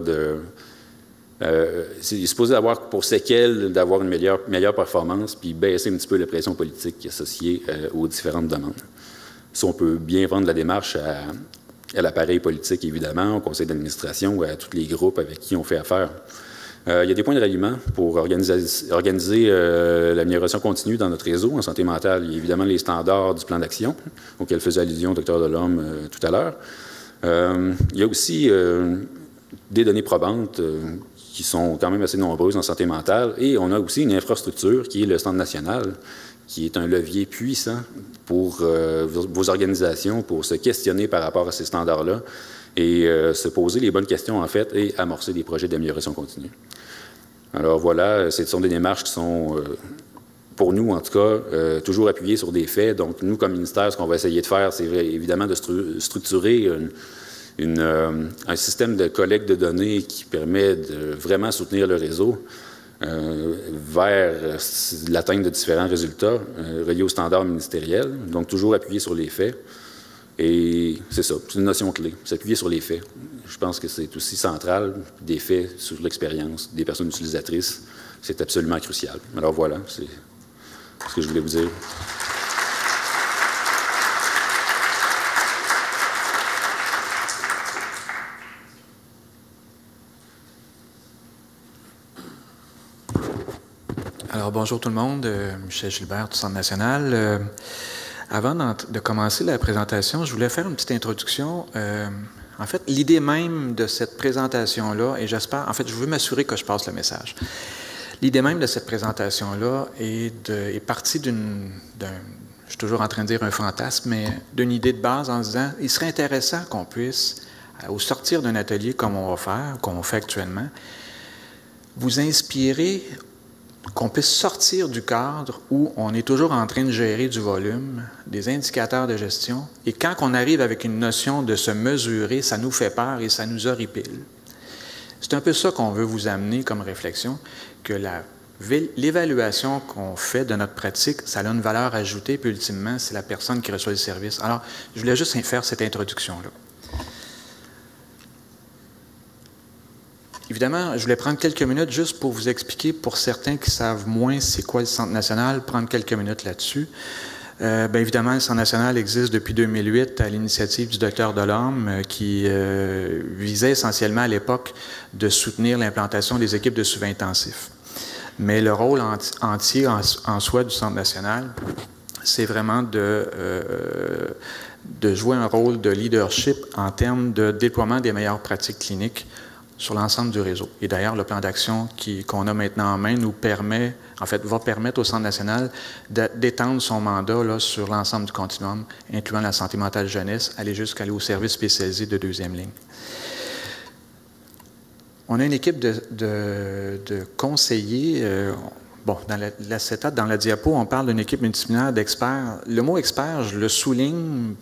c'est supposé avoir pour séquelle d'avoir une meilleure performance, puis baisser un petit peu la pression politique associée aux différentes demandes. Si on peut bien vendre la démarche à l'appareil politique, évidemment, au conseil d'administration ou à tous les groupes avec qui on fait affaire. Il y a des points de ralliement pour organiser l'amélioration continue dans notre réseau en santé mentale. Il y a évidemment les standards du plan d'action auquel faisait allusion le Dr Delhomme tout à l'heure. Il y a aussi des données probantes qui sont quand même assez nombreuses en santé mentale. Et on a aussi une infrastructure qui est le Centre national, qui est un levier puissant pour vos organisations, pour se questionner par rapport à ces standards-là et se poser les bonnes questions, en fait, et amorcer des projets d'amélioration continue. Alors voilà, ce sont des démarches qui sont, pour nous en tout cas, toujours appuyées sur des faits. Donc nous, comme ministère, ce qu'on va essayer de faire, c'est évidemment de structurer un système de collecte de données qui permet de vraiment soutenir le réseau vers l'atteinte de différents résultats reliés aux standards ministériels, donc toujours appuyé sur les faits. Et c'est ça, c'est une notion clé, s'appuyer sur les faits. Je pense que c'est aussi central, des faits sur l'expérience des personnes utilisatrices, c'est absolument crucial. Alors voilà, c'est ce que je voulais vous dire. Alors, bonjour tout le monde, Michel Gilbert du Centre national. Avant de commencer la présentation, je voulais faire une petite introduction. En fait, l'idée même de cette présentation-là, et j'espère, en fait, je veux m'assurer que je passe le message. L'idée même de cette présentation-là est partie je suis toujours en train de dire un fantasme, mais d'une idée de base en se disant, il serait intéressant qu'on puisse, au sortir d'un atelier comme on va faire, comme on fait actuellement, vous inspirer, qu'on puisse sortir du cadre où on est toujours en train de gérer du volume, des indicateurs de gestion, et quand on arrive avec une notion de se mesurer, ça nous fait peur et ça nous horripile. C'est un peu ça qu'on veut vous amener comme réflexion, que l'évaluation qu'on fait de notre pratique, ça a une valeur ajoutée, puis ultimement, c'est la personne qui reçoit le service. Alors, je voulais juste faire cette introduction-là. Évidemment, je voulais prendre quelques minutes juste pour vous expliquer, pour certains qui savent moins c'est quoi le Centre national, prendre quelques minutes là-dessus. Bien évidemment, le Centre national existe depuis 2008 à l'initiative du Dr Delhomme qui visait essentiellement à l'époque de soutenir l'implantation des équipes de suivi intensif. Mais le rôle entier en soi du Centre national, c'est vraiment de jouer un rôle de leadership en termes de déploiement des meilleures pratiques cliniques sur l'ensemble du réseau. Et d'ailleurs, le plan d'action qu'on a maintenant en main nous permet, en fait, va permettre au Centre national d'étendre son mandat là, sur l'ensemble du continuum, incluant la santé mentale jeunesse, aller jusqu'à aux services spécialisés de deuxième ligne. On a une équipe de conseillers. Bon, dans l'acétate, dans la diapo, on parle d'une équipe multidisciplinaire d'experts. Le mot expert, je le souligne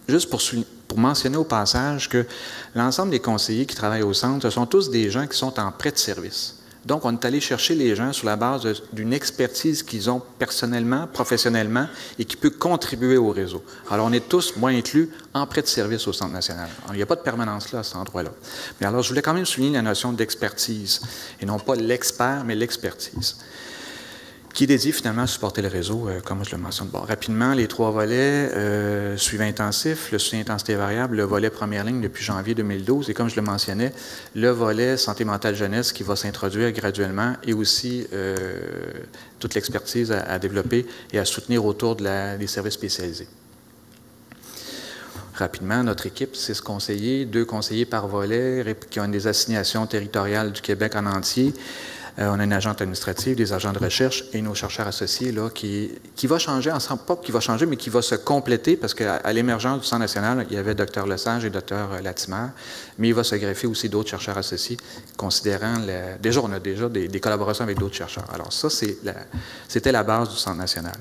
juste pour mentionner au passage que l'ensemble des conseillers qui travaillent au centre, ce sont tous des gens qui sont en prêt de service. Donc, on est allé chercher les gens sur la base d'une expertise qu'ils ont personnellement, professionnellement et qui peut contribuer au réseau. Alors, on est tous, moi inclus, en prêt de service au Centre national. Alors, il n'y a pas de permanence là, à cet endroit-là. Mais alors, je voulais quand même souligner la notion d'expertise, et non pas l'expert, mais l'expertise, qui est dédié finalement à supporter le réseau, comme je le mentionne. Bon, rapidement, les trois volets, suivi intensif, le suivi intensité variable, le volet première ligne depuis janvier 2012, et comme je le mentionnais, le volet santé mentale jeunesse qui va s'introduire graduellement, et aussi toute l'expertise à développer et à soutenir autour des services spécialisés. Rapidement, notre équipe, 6 conseillers, 2 conseillers par volet, qui ont des assignations territoriales du Québec en entier. On a une agente administrative, des agents de recherche et nos chercheurs associés là, qui va changer ensemble, pas qui va changer, mais qui va se compléter parce qu'à l'émergence du Centre national, il y avait Dr Lesage et Dr Latimer, mais il va se greffer aussi d'autres chercheurs associés, considérant déjà, on a déjà des collaborations avec d'autres chercheurs. Alors ça, c'était la base du Centre national.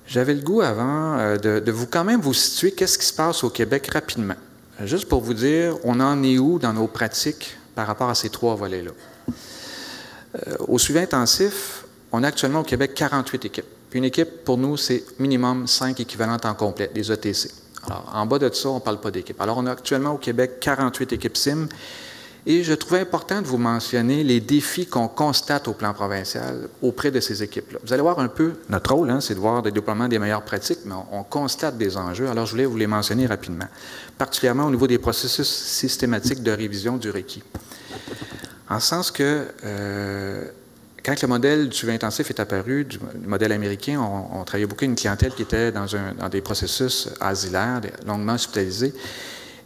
J'avais le goût avant de vous quand même vous situer qu'est-ce qui se passe au Québec rapidement. Juste pour vous dire, on en est où dans nos pratiques par rapport à ces 3 volets-là. Au suivi intensif, on a actuellement au Québec 48 équipes. Puis une équipe, pour nous, c'est minimum 5 équivalents temps complet, des ETC. Alors, en bas de ça, on ne parle pas d'équipe. Alors, on a actuellement au Québec 48 équipes SIM. Et je trouvais important de vous mentionner les défis qu'on constate au plan provincial auprès de ces équipes-là. Vous allez voir un peu, notre rôle, c'est de voir le déploiement des meilleures pratiques, mais on constate des enjeux. Alors, je voulais vous les mentionner rapidement, particulièrement au niveau des processus systématiques de révision du requis. En ce sens que quand le modèle du suivi intensif est apparu, du modèle américain, on travaillait beaucoup avec une clientèle qui était dans des processus asilaires, longuement hospitalisés.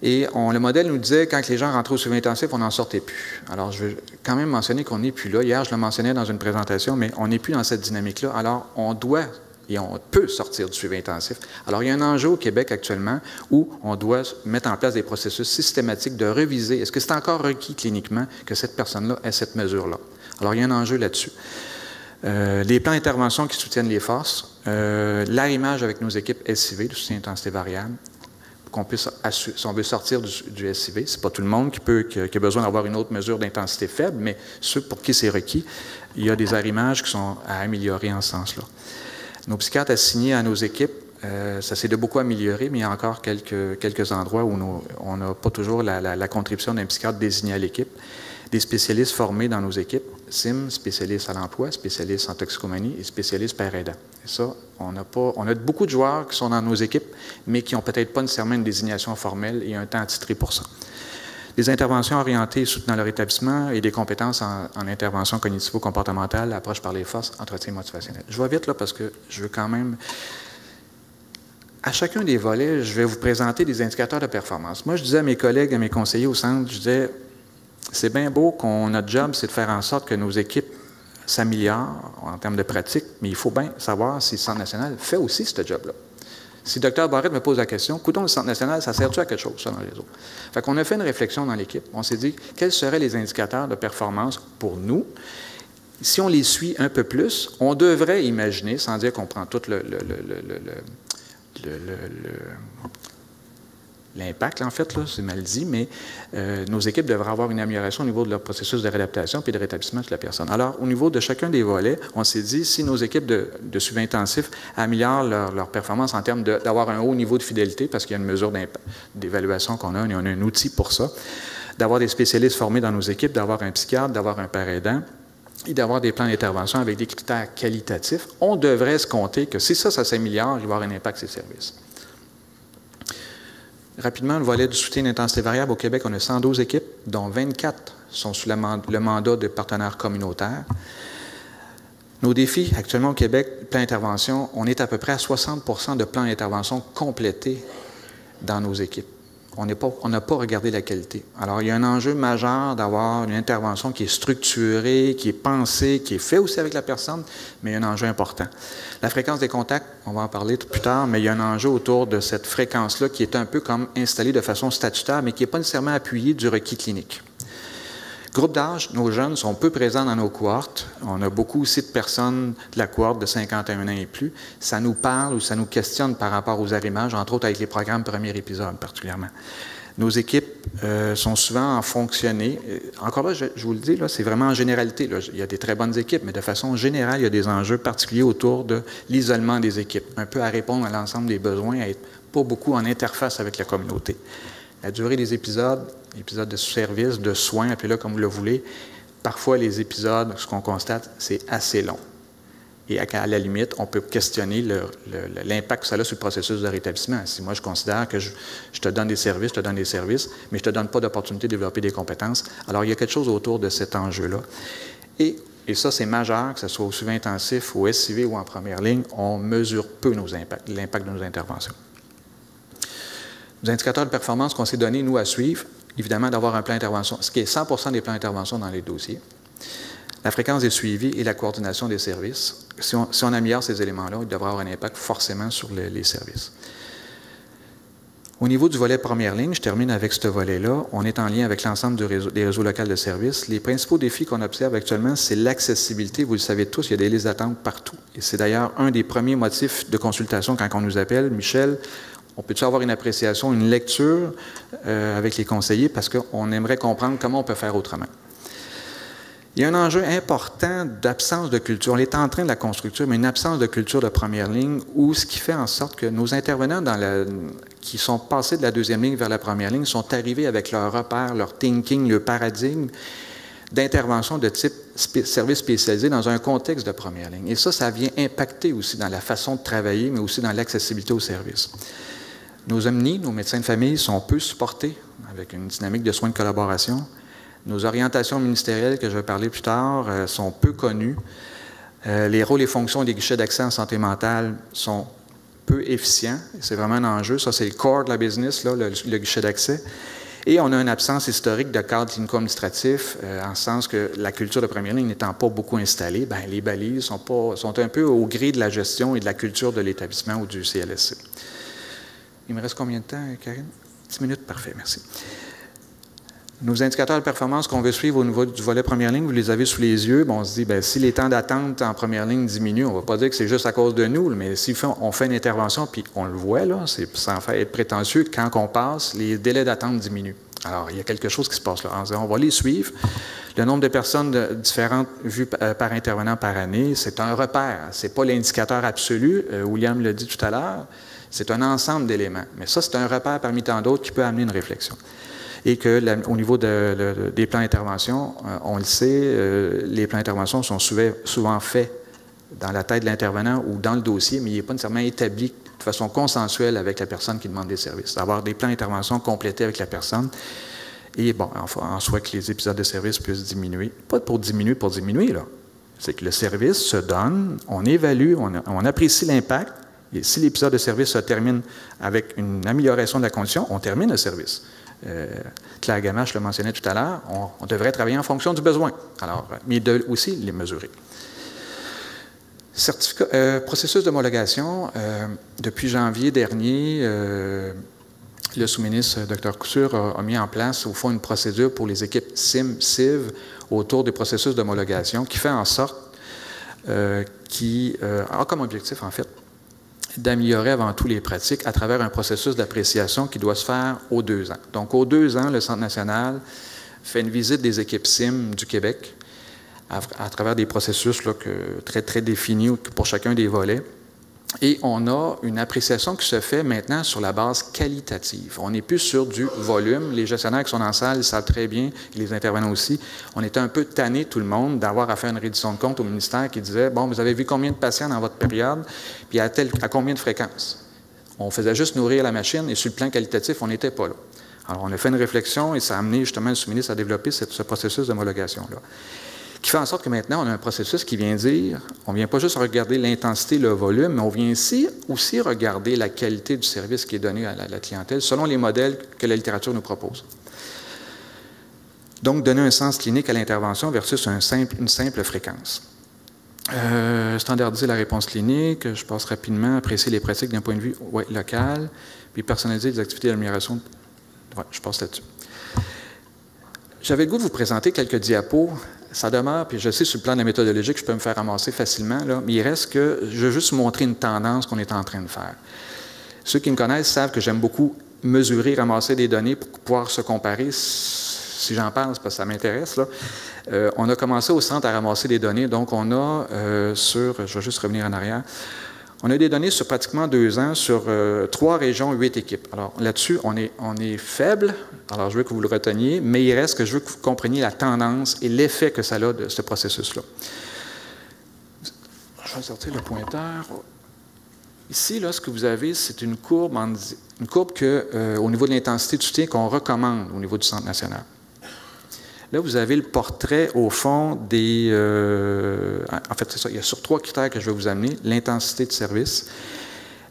Et le modèle nous disait, quand les gens rentraient au suivi intensif, on n'en sortait plus. Alors, je veux quand même mentionner qu'on n'est plus là. Hier, je le mentionnais dans une présentation, mais on n'est plus dans cette dynamique-là. Alors, on doit et on peut sortir du suivi intensif. Alors, il y a un enjeu au Québec actuellement où on doit mettre en place des processus systématiques de reviser. Est-ce que c'est encore requis cliniquement que cette personne-là ait cette mesure-là? Alors, il y a un enjeu là-dessus. Les plans d'intervention qui soutiennent les forces, l'arrimage avec nos équipes SIV, du soutien intensité variable, qu'on puisse, si on veut sortir du SIV, ce n'est pas tout le monde qui a besoin d'avoir une autre mesure d'intensité faible, mais ceux pour qui c'est requis, il y a des arrimages qui sont à améliorer en ce sens-là. Nos psychiatres assignés à nos équipes, ça s'est de beaucoup amélioré, mais il y a encore quelques endroits où on n'a pas toujours la contribution d'un psychiatre désigné à l'équipe. Des spécialistes formés dans nos équipes, SIM, spécialistes à l'emploi, spécialistes en toxicomanie et spécialistes père aidant. Et ça, on a beaucoup de joueurs qui sont dans nos équipes, mais qui n'ont peut-être pas nécessairement une désignation formelle et un temps attitré pour ça. Des interventions orientées soutenant leur établissement et des compétences en intervention cognitivo-comportementale, approche par les forces, entretien motivationnel. Je vais vite là parce que je veux quand même... À chacun des volets, je vais vous présenter des indicateurs de performance. Moi, je disais à mes collègues, à mes conseillers au centre, je disais... C'est bien beau notre job, c'est de faire en sorte que nos équipes s'améliorent en termes de pratique, mais il faut bien savoir si le Centre national fait aussi ce job-là. Si le Dr Barrette me pose la question, coudonc, le Centre national, ça sert-tu à quelque chose, ça, dans les autres? Fait qu'on a fait une réflexion dans l'équipe. On s'est dit, quels seraient les indicateurs de performance pour nous? Si on les suit un peu plus, on devrait imaginer, sans dire qu'on prend tout l'impact, en fait, là, c'est mal dit, mais nos équipes devraient avoir une amélioration au niveau de leur processus de réadaptation puis de rétablissement de la personne. Alors, au niveau de chacun des volets, on s'est dit, si nos équipes de suivi intensif améliorent leur performance en termes d'avoir un haut niveau de fidélité, parce qu'il y a une mesure d'évaluation qu'on a, et on a un outil pour ça, d'avoir des spécialistes formés dans nos équipes, d'avoir un psychiatre, d'avoir un père aidant, et d'avoir des plans d'intervention avec des critères qualitatifs, on devrait se compter que si ça s'améliore, il va y avoir un impact sur les services. Rapidement, le volet du soutien d'intensité variable au Québec, on a 112 équipes, dont 24 sont sous le mandat de partenaires communautaires. Nos défis, actuellement au Québec, plan d'intervention, on est à peu près à 60% de plans d'intervention complétés dans nos équipes. On n'a pas regardé la qualité. Alors, il y a un enjeu majeur d'avoir une intervention qui est structurée, qui est pensée, qui est faite aussi avec la personne, mais il y a un enjeu important. La fréquence des contacts, on va en parler plus tard, mais il y a un enjeu autour de cette fréquence-là qui est un peu comme installée de façon statutaire, mais qui n'est pas nécessairement appuyée du requis clinique. Groupe d'âge, nos jeunes sont peu présents dans nos cohortes. On a beaucoup aussi de personnes de la cohorte de 51 ans et plus. Ça nous parle ou ça nous questionne par rapport aux arrimages, entre autres avec les programmes premier épisode particulièrement. Nos équipes sont souvent en fonctionné. Encore là, je vous le dis, là, c'est vraiment en généralité. Là, il y a des très bonnes équipes, mais de façon générale, il y a des enjeux particuliers autour de l'isolement des équipes, un peu à répondre à l'ensemble des besoins, à être pas beaucoup en interface avec la communauté. La durée des épisodes de service, de soins, appelez-le comme vous le voulez, parfois les épisodes, ce qu'on constate, c'est assez long. Et à la limite, on peut questionner l'impact que ça a sur le processus de rétablissement. Si moi, je considère que je te donne des services, mais je ne te donne pas d'opportunité de développer des compétences, alors il y a quelque chose autour de cet enjeu-là. Et ça, c'est majeur, que ce soit au suivi intensif, au SIV ou en première ligne, on mesure peu l'impact de nos interventions. Les indicateurs de performance qu'on s'est donnés, nous, à suivre, évidemment, d'avoir un plan d'intervention, ce qui est 100% des plans d'intervention dans les dossiers. La fréquence des suivis et la coordination des services. Si on améliore ces éléments-là, il devrait avoir un impact forcément sur les services. Au niveau du volet première ligne, je termine avec ce volet-là. On est en lien avec l'ensemble des réseaux locaux de services. Les principaux défis qu'on observe actuellement, c'est l'accessibilité. Vous le savez tous, il y a des listes d'attente partout. Et c'est d'ailleurs un des premiers motifs de consultation quand on nous appelle. Michel, on peut-tu avoir une appréciation, une lecture avec les conseillers parce qu'on aimerait comprendre comment on peut faire autrement. Il y a un enjeu important d'absence de culture. On est en train de la construire, mais une absence de culture de première ligne, où ce qui fait en sorte que nos intervenants qui sont passés de la deuxième ligne vers la première ligne sont arrivés avec leurs repères, leur thinking, leur paradigme d'intervention de type service spécialisé dans un contexte de première ligne. Et ça vient impacter aussi dans la façon de travailler, mais aussi dans l'accessibilité aux services. Nos omnis, nos médecins de famille, sont peu supportés avec une dynamique de soins de collaboration. Nos orientations ministérielles, que je vais parler plus tard, sont peu connues. Les rôles et fonctions des guichets d'accès en santé mentale sont peu efficients. C'est vraiment un enjeu. Ça, c'est le core de la business, là, le guichet d'accès. Et on a une absence historique de cadre clinico-administratif, en ce sens que la culture de première ligne n'étant pas beaucoup installée, bien, les balises sont un peu au gré de la gestion et de la culture de l'établissement ou du CLSC. Il me reste combien de temps, Karine? 10 minutes? Parfait, merci. Nos indicateurs de performance qu'on veut suivre au niveau du volet première ligne, vous les avez sous les yeux. Bon, on se dit, bien, si les temps d'attente en première ligne diminuent, on ne va pas dire que c'est juste à cause de nous, mais si on fait une intervention, puis on le voit, là, c'est sans faire être prétentieux, quand on passe, les délais d'attente diminuent. Alors, il y a quelque chose qui se passe là. On va les suivre. Le nombre de personnes différentes vues par intervenant par année, c'est un repère. Ce n'est pas l'indicateur absolu, William l'a dit tout à l'heure, c'est un ensemble d'éléments. Mais ça, c'est un repère parmi tant d'autres qui peut amener une réflexion. Et qu'au niveau des plans d'intervention, on le sait, les plans d'intervention sont souvent faits dans la tête de l'intervenant ou dans le dossier, mais il n'est pas nécessairement établi de façon consensuelle avec la personne qui demande des services. Avoir des plans d'intervention complétés avec la personne et, bon, en soit que les épisodes de service puissent diminuer. Pas pour diminuer, là. C'est que le service se donne, on évalue, on apprécie l'impact, et si l'épisode de service se termine avec une amélioration de la condition, on termine le service. Claire Gamache le mentionnait tout à l'heure, on devrait travailler en fonction du besoin, alors, mais aussi les mesurer. Processus d'homologation, depuis janvier dernier, le sous-ministre Dr Couture a mis en place, au fond, une procédure pour les équipes CIV autour des processus d'homologation qui fait en sorte qui a comme objectif, en fait, d'améliorer avant tout les pratiques à travers un processus d'appréciation qui doit se faire aux 2 ans. Donc, aux 2 ans, le Centre national fait une visite des équipes CIM du Québec à travers des processus là, très, très définis pour chacun des volets. Et on a une appréciation qui se fait maintenant sur la base qualitative. On n'est plus sur du volume. Les gestionnaires qui sont en salle, ils savent très bien, et les intervenants aussi, on était un peu tannés, tout le monde, d'avoir à faire une reddition de compte au ministère qui disait « Bon, vous avez vu combien de patients dans votre période, puis à combien de fréquences? » On faisait juste nourrir la machine, et sur le plan qualitatif, on n'était pas là. Alors, on a fait une réflexion, et ça a amené justement le sous-ministre à développer ce processus d'homologation-là. Qui fait en sorte que maintenant, on a un processus qui vient dire, on ne vient pas juste regarder l'intensité, le volume, mais on vient aussi regarder la qualité du service qui est donné à la clientèle selon les modèles que la littérature nous propose. Donc, donner un sens clinique à l'intervention versus une simple fréquence. Standardiser la réponse clinique, je passe rapidement, apprécier les pratiques d'un point de vue local, puis personnaliser les activités d'amélioration. Ouais, je passe là-dessus. J'avais le goût de vous présenter quelques diapos. Ça demeure, puis je sais sur le plan de la méthodologie que je peux me faire ramasser facilement, là, mais il reste que je veux juste montrer une tendance qu'on est en train de faire. Ceux qui me connaissent savent que j'aime beaucoup mesurer, ramasser des données pour pouvoir se comparer. Si j'en parle, c'est parce que ça m'intéresse. On a commencé au centre à ramasser des données, donc on a je vais juste revenir en arrière, on a des données sur pratiquement 2 ans sur 3 régions, 8 équipes. Alors là-dessus, on est faible, alors je veux que vous le reteniez, mais il reste que je veux que vous compreniez la tendance et l'effet que ça a de ce processus-là. Je vais sortir le pointeur. Ici, là, ce que vous avez, c'est une courbe au niveau de l'intensité du soutien qu'on recommande au niveau du Centre national. Là, vous avez le portrait, au fond, des... en fait, c'est ça, il y a sur 3 critères que je vais vous amener. L'intensité de service.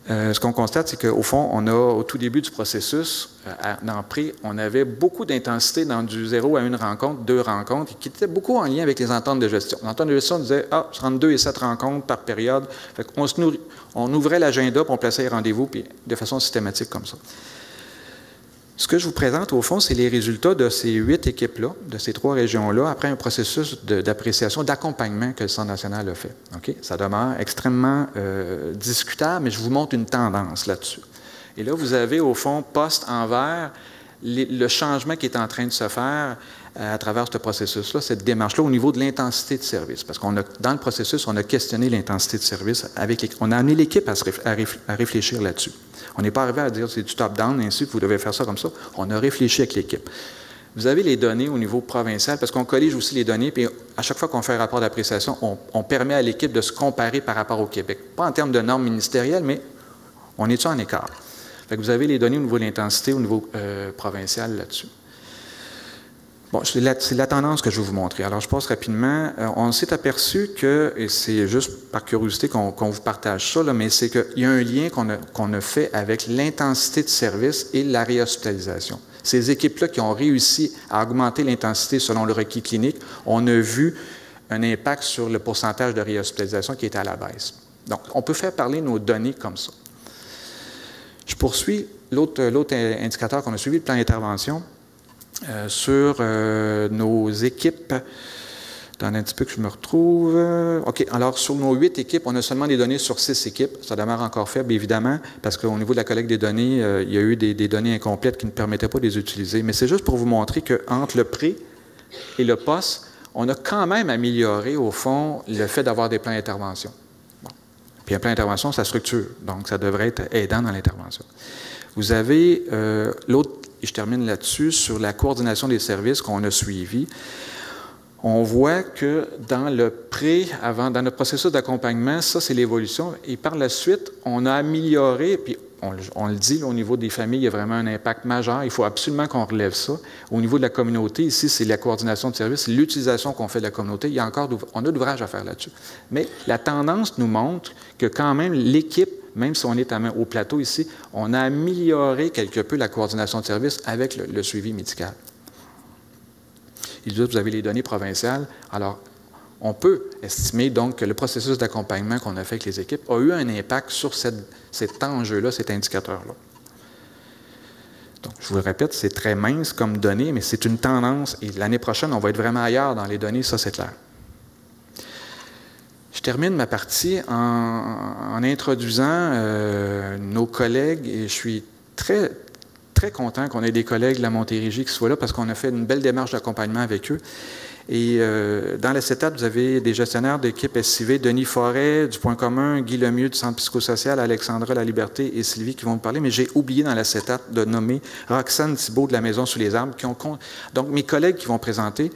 Ce qu'on constate, c'est qu'au fond, on a, au tout début du processus, dans Pré, on avait beaucoup d'intensité dans du 0 à 1 rencontre, 2 rencontres, qui étaient beaucoup en lien avec les ententes de gestion. L'entente de gestion disait, entre 2 et 7 rencontres par période. Fait qu'on on ouvrait l'agenda, puis on plaçait les rendez-vous, puis de façon systématique comme ça. Ce que je vous présente, au fond, c'est les résultats de ces 8 équipes-là, de ces 3 régions-là, après un processus d'appréciation, d'accompagnement que le Centre national a fait. Okay? Ça demeure extrêmement discutable, mais je vous montre une tendance là-dessus. Et là, vous avez, au fond, poste en vert, le changement qui est en train de se faire à travers ce processus-là, cette démarche-là, au niveau de l'intensité de service. Parce qu'on a, dans le processus, on a questionné l'intensité de service on a amené l'équipe à réfléchir là-dessus. On n'est pas arrivé à dire c'est du top-down, ainsi que vous devez faire ça comme ça. On a réfléchi avec l'équipe. Vous avez les données au niveau provincial, parce qu'on collige aussi les données, puis à chaque fois qu'on fait un rapport d'appréciation, on permet à l'équipe de se comparer par rapport au Québec. Pas en termes de normes ministérielles, mais on est-tu en écart? Fait que vous avez les données au niveau de l'intensité, au niveau provincial là-dessus. Bon, c'est la tendance que je vais vous montrer. Alors, je passe rapidement. On s'est aperçu que, et c'est juste par curiosité qu'on vous partage ça, là, mais c'est qu'il y a un lien qu'on a fait avec l'intensité de service et la réhospitalisation. Ces équipes-là qui ont réussi à augmenter l'intensité selon le requis clinique, on a vu un impact sur le pourcentage de réhospitalisation qui était à la baisse. Donc, on peut faire parler nos données comme ça. Je poursuis l'autre indicateur qu'on a suivi, le plan d'intervention. Sur nos équipes. Attendez un petit peu que je me retrouve. OK. Alors, sur nos 8 équipes, on a seulement des données sur 6 équipes. Ça demeure encore faible, évidemment, parce qu'au niveau de la collecte des données, il y a eu des données incomplètes qui ne permettaient pas de les utiliser. Mais c'est juste pour vous montrer qu'entre le pré et le post, on a quand même amélioré, au fond, le fait d'avoir des plans d'intervention. Bon. Puis un plan d'intervention, ça structure. Donc, ça devrait être aidant dans l'intervention. Vous avez l'autre. Et je termine là-dessus, sur la coordination des services qu'on a suivi. On voit que dans le dans notre processus d'accompagnement, ça, c'est l'évolution. Et par la suite, on a amélioré, puis on le dit, là, au niveau des familles, il y a vraiment un impact majeur. Il faut absolument qu'on relève ça. Au niveau de la communauté, ici, c'est la coordination de services, l'utilisation qu'on fait de la communauté. On a d'ouvrage à faire là-dessus. Mais la tendance nous montre que quand même, l'équipe, même si on est au plateau ici, on a amélioré quelque peu la coordination de services avec le suivi médical. Et là, vous avez les données provinciales. Alors, on peut estimer donc que le processus d'accompagnement qu'on a fait avec les équipes a eu un impact sur cet enjeu-là, cet indicateur-là. Donc, je vous le répète, c'est très mince comme données, mais c'est une tendance. Et l'année prochaine, on va être vraiment ailleurs dans les données, ça c'est clair. Je termine ma partie en introduisant nos collègues et je suis très, très content qu'on ait des collègues de la Montérégie qui soient là parce qu'on a fait une belle démarche d'accompagnement avec eux. Et dans la CETAT, vous avez des gestionnaires d'équipe SIV, Denis Forêt du Point commun, Guy Lemieux du Centre psychosocial, Alexandra La Liberté et Sylvie qui vont vous parler, mais j'ai oublié dans la CETAT de nommer Roxane Thibault de la Maison sous les arbres. Donc, mes collègues qui vont présenter,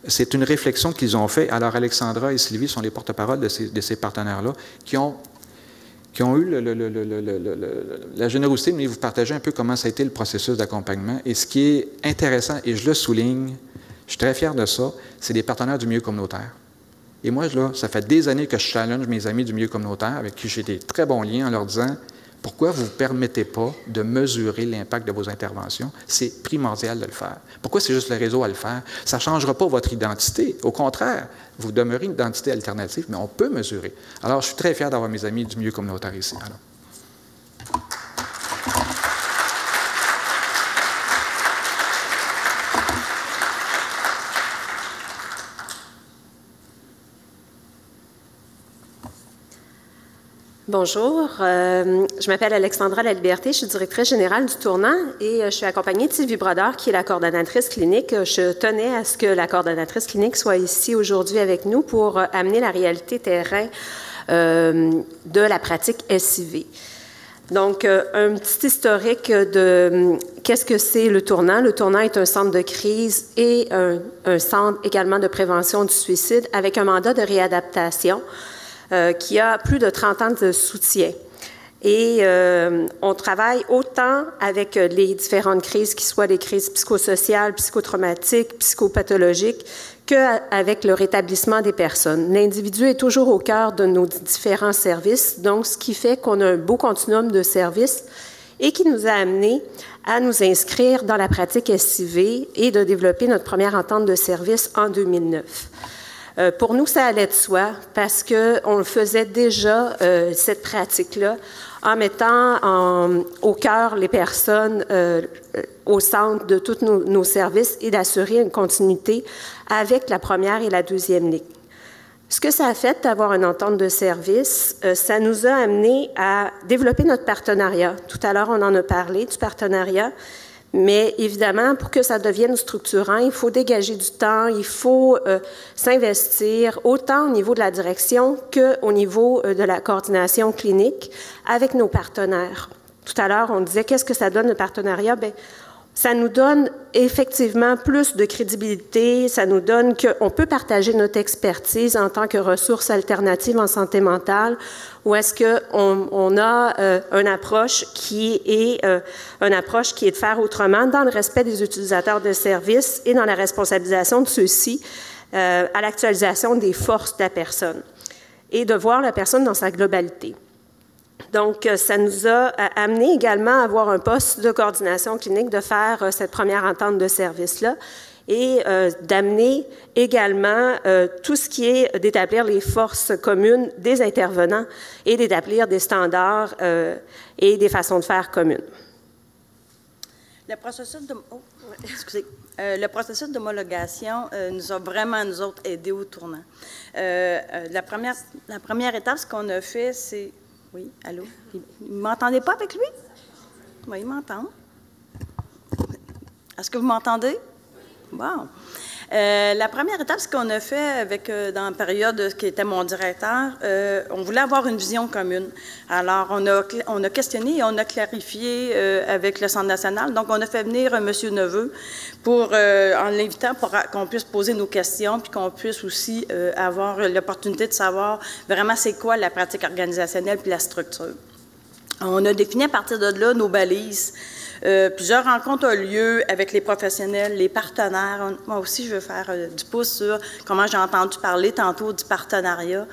c'est une réflexion qu'ils ont faite. Alors, Alexandra et Sylvie sont les porte-parole de ces partenaires-là qui ont eu la générosité de vous partager un peu comment ça a été le processus d'accompagnement. Et ce qui est intéressant, et je le souligne, je suis très fier de ça, c'est des partenaires du milieu communautaire. Et moi, là, ça fait des années que je challenge mes amis du milieu communautaire avec qui j'ai des très bons liens en leur disant pourquoi vous ne permettez pas de mesurer l'impact de vos interventions? C'est primordial de le faire. Pourquoi c'est juste le réseau à le faire? Ça ne changera pas votre identité. Au contraire, vous demeurez une identité alternative, mais on peut mesurer. Alors, je suis très fier d'avoir mes amis du milieu communautaire ici. Alors. Bonjour, je m'appelle Alexandra La Liberté, je suis directrice générale du Tournant et je suis accompagnée de Sylvie Brodeur qui est la coordonnatrice clinique. Je tenais à ce que la coordonnatrice clinique soit ici aujourd'hui avec nous pour amener la réalité terrain de la pratique SIV. Donc, un petit historique de qu'est-ce que c'est le Tournant. Le Tournant est un centre de crise et un centre également de prévention du suicide avec un mandat de réadaptation qui a plus de 30 ans de soutien. Et on travaille autant avec les différentes crises, qui soient des crises psychosociales, psychotraumatiques, psychopathologiques, qu'avec le rétablissement des personnes. L'individu est toujours au cœur de nos différents services, donc ce qui fait qu'on a un beau continuum de services et qui nous a amenés à nous inscrire dans la pratique SIV et de développer notre première entente de service en 2009. Pour nous, ça allait de soi parce qu'on faisait déjà cette pratique-là en mettant au cœur les personnes au centre de tous nos services et d'assurer une continuité avec la première et la deuxième ligne. Ce que ça a fait d'avoir une entente de service, ça nous a amené à développer notre partenariat. Tout à l'heure, on en a parlé du partenariat. Mais évidemment, pour que ça devienne structurant, il faut dégager du temps, il faut s'investir autant au niveau de la direction qu'au niveau de la coordination clinique avec nos partenaires. Tout à l'heure, on disait qu'est-ce que ça donne le partenariat? Bien, Ça nous donne effectivement plus de crédibilité, ça nous donne qu'on peut partager notre expertise en tant que ressources alternatives en santé mentale, ou est-ce qu'on a une approche qui est de faire autrement dans le respect des utilisateurs de services et dans la responsabilisation de ceux-ci à l'actualisation des forces de la personne et de voir la personne dans sa globalité. Donc, ça nous a amené également à avoir un poste de coordination clinique, de faire cette première entente de service-là et d'amener également tout ce qui est d'établir les forces communes des intervenants et d'établir des standards et des façons de faire communes. Le processus d'homologation nous a vraiment, nous autres, aidés au tournant. La première étape, ce qu'on a fait, c'est... Oui, allô? Vous ne m'entendez pas avec lui? Oui, il m'entend. Est-ce que vous m'entendez? Bon. La première étape, ce qu'on a fait dans la période qui était mon directeur, on voulait avoir une vision commune. Alors, on a questionné et on a clarifié avec le Centre national. Donc, on a fait venir M. Neveu en l'invitant pour qu'on puisse poser nos questions puis qu'on puisse aussi avoir l'opportunité de savoir vraiment c'est quoi la pratique organisationnelle puis la structure. On a défini à partir de là nos balises. Plusieurs rencontres ont lieu avec les professionnels, les partenaires. Moi aussi, je veux faire du pouce sur comment j'ai entendu parler tantôt du partenariat.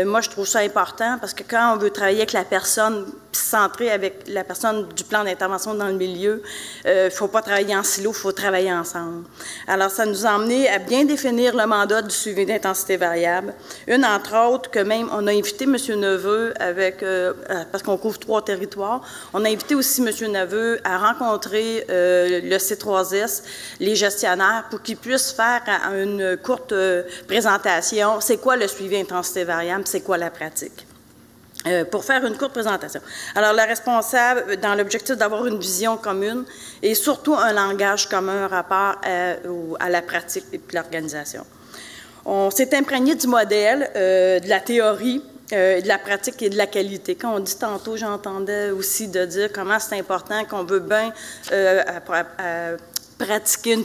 Moi, je trouve ça important parce que quand on veut travailler avec la personne, puis centrer avec la personne du plan d'intervention dans le milieu, il ne faut pas travailler en silo, il faut travailler ensemble. Alors, ça nous a amené à bien définir le mandat du suivi d'intensité variable. Une, entre autres, que même on a invité M. Neveu parce qu'on couvre 3 territoires, on a invité aussi M. Neveu à rencontrer le C3S, les gestionnaires, pour qu'ils puissent faire une courte présentation. C'est quoi le suivi intensité variable? C'est quoi la pratique? Pour faire une courte présentation. Alors, le responsable, dans l'objectif d'avoir une vision commune et surtout un langage commun rapport à la pratique et l'organisation. On s'est imprégné du modèle, de la théorie, de la pratique et de la qualité. Quand on dit tantôt, j'entendais aussi de dire comment c'est important qu'on veut bien pratiquer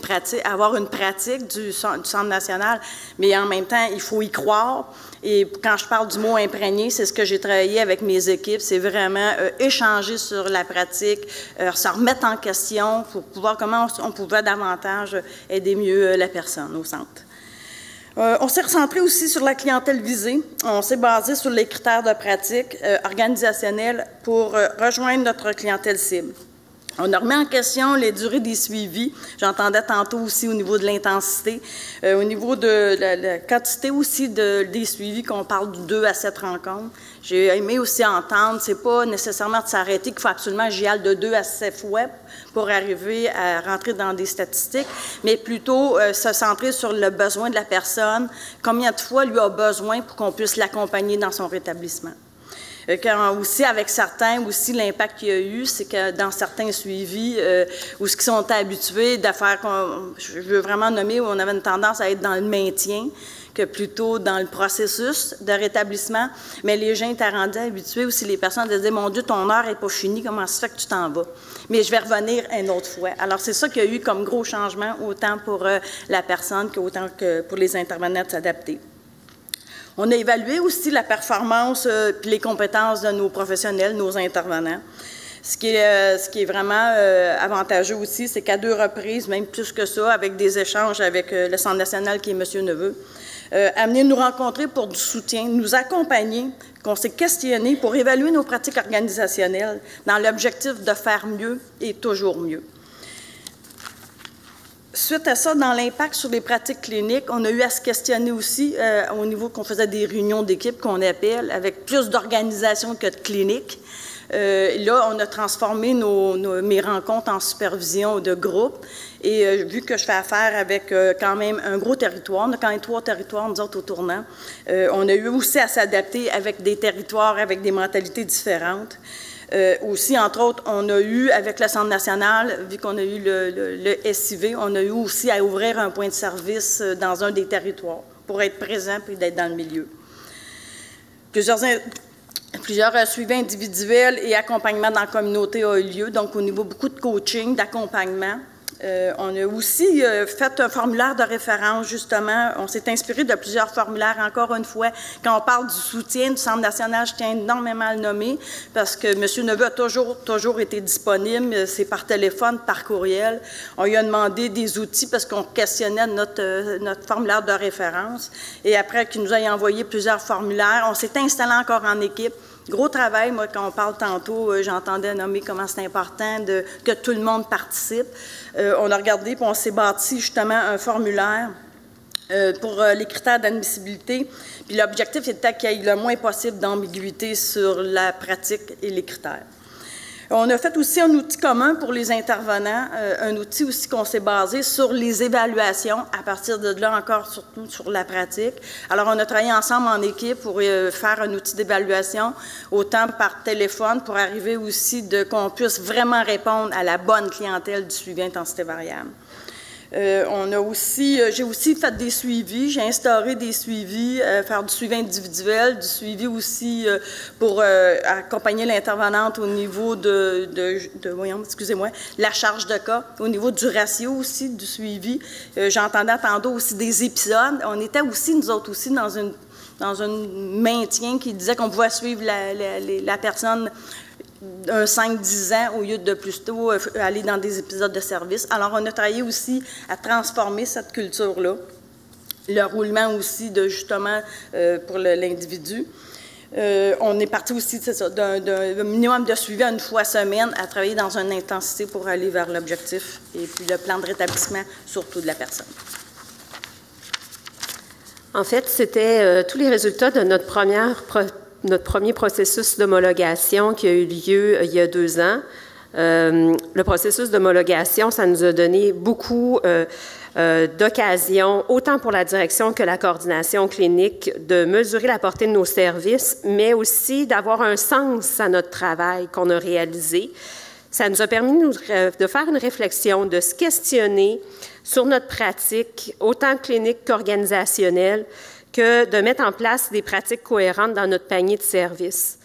avoir une pratique du Centre national, mais en même temps, il faut y croire. Et quand je parle du mot imprégné, c'est ce que j'ai travaillé avec mes équipes, c'est vraiment échanger sur la pratique, se remettre en question pour pouvoir comment on pouvait davantage aider mieux la personne au centre. On s'est recentré aussi sur la clientèle visée. On s'est basé sur les critères de pratique organisationnelle pour rejoindre notre clientèle cible. On a remis en question les durées des suivis. J'entendais tantôt aussi au niveau de l'intensité, au niveau de la quantité aussi des suivis, qu'on parle de 2 à 7 rencontres. J'ai aimé aussi entendre, c'est pas nécessairement de s'arrêter qu'il faut absolument j'y aille de 2 à 7 fois pour arriver à rentrer dans des statistiques, mais plutôt se centrer sur le besoin de la personne, combien de fois lui a besoin pour qu'on puisse l'accompagner dans son rétablissement. Aussi, avec certains, aussi l'impact qu'il y a eu, c'est que dans certains suivis, où ce qu'ils sont habitués de faire, je veux vraiment nommer, où on avait une tendance à être dans le maintien, que plutôt dans le processus de rétablissement, mais les gens étaient rendus habitués aussi, les personnes disaient « Mon Dieu, ton heure n'est pas finie, comment ça fait que tu t'en vas? » Mais je vais revenir une autre fois. Alors, c'est ça qu'il y a eu comme gros changement, autant pour la personne qu'autant que pour les intervenants de s'adapter. On a évalué aussi la performance et les compétences de nos professionnels, nos intervenants. Ce qui est vraiment avantageux aussi, c'est qu'à 2 reprises, même plus que ça, avec des échanges avec le Centre national qui est M. Neveu, amener nous rencontrer pour du soutien, nous accompagner, qu'on s'est questionné pour évaluer nos pratiques organisationnelles dans l'objectif de faire mieux et toujours mieux. Suite à ça, dans l'impact sur les pratiques cliniques, on a eu à se questionner aussi au niveau qu'on faisait des réunions d'équipe qu'on appelle, avec plus d'organisation que de cliniques. Là, on a transformé mes rencontres en supervision de groupe. Et vu que je fais affaire avec quand même un gros territoire, on a quand même 3 territoires, nous autres, au tournant, on a eu aussi à s'adapter avec des territoires, avec des mentalités différentes. Aussi, entre autres, on a eu, avec le Centre national, vu qu'on a eu le SIV, on a eu aussi à ouvrir un point de service dans un des territoires pour être présent et d'être dans le milieu. Plusieurs suivis individuels et accompagnement dans la communauté ont eu lieu, donc au niveau beaucoup de coaching, d'accompagnement On a aussi fait un formulaire de référence, justement. On s'est inspiré de plusieurs formulaires, encore une fois. Quand on parle du soutien du Centre national, je tiens énormément à le nommer, parce que M. Neveu a toujours été disponible. C'est par téléphone, par courriel. On lui a demandé des outils parce qu'on questionnait notre formulaire de référence. Et après qu'il nous ait envoyé plusieurs formulaires, on s'est installé encore en équipe. Gros travail, moi, quand on parle tantôt, j'entendais nommer comment c'est important que tout le monde participe. On a regardé, puis on s'est bâti justement un formulaire pour les critères d'admissibilité. Puis l'objectif était qu'il y ait le moins possible d'ambiguïté sur la pratique et les critères. On a fait aussi un outil commun pour les intervenants, un outil aussi qu'on s'est basé sur les évaluations, à partir de là encore surtout sur la pratique. Alors, on a travaillé ensemble en équipe pour faire un outil d'évaluation, autant par téléphone, pour arriver aussi qu'on puisse vraiment répondre à la bonne clientèle du suivi intensité variable. J'ai aussi fait des suivis, j'ai instauré des suivis, faire du suivi individuel, du suivi aussi pour accompagner l'intervenante au niveau la charge de cas, au niveau du ratio aussi, du suivi. J'entendais tantôt aussi des épisodes. On était aussi, nous autres aussi, dans un maintien qui disait qu'on pouvait suivre la personne un 5-10 ans au lieu de plus tôt aller dans des épisodes de service. Alors, on a travaillé aussi à transformer cette culture-là. Le roulement aussi, justement, pour l'individu. On est parti aussi, c'est ça, d'un minimum de suivi une fois semaine à travailler dans une intensité pour aller vers l'objectif et puis le plan de rétablissement, surtout de la personne. En fait, c'était tous les résultats de notre premier processus d'homologation qui a eu lieu il y a 2 ans. Le processus d'homologation, ça nous a donné beaucoup d'occasions, autant pour la direction que la coordination clinique, de mesurer la portée de nos services, mais aussi d'avoir un sens à notre travail qu'on a réalisé. Ça nous a permis de faire une réflexion, de se questionner sur notre pratique, autant clinique qu'organisationnelle, que de mettre en place des pratiques cohérentes dans notre panier de services.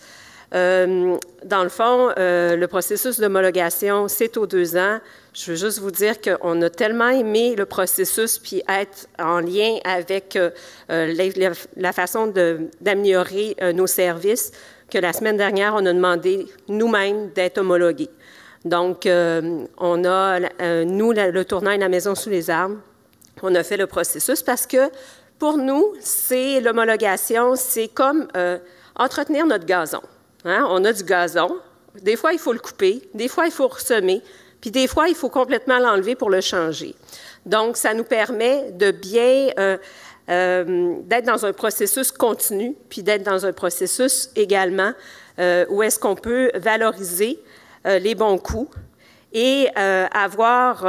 Dans le fond, le processus d'homologation, c'est aux 2 ans. Je veux juste vous dire qu'on a tellement aimé le processus puis être en lien avec la façon d'améliorer nos services que la semaine dernière, on a demandé nous-mêmes d'être homologués. Donc, on a, nous, le tournant et la maison sous les arbres, on a fait le processus parce que pour nous, c'est l'homologation, c'est comme entretenir notre gazon. Hein? On a du gazon. Des fois, il faut le couper. Des fois, il faut ressemer. Puis des fois, il faut complètement l'enlever pour le changer. Donc, ça nous permet de bien d'être dans un processus continu, puis d'être dans un processus également où est-ce qu'on peut valoriser les bons coups et avoir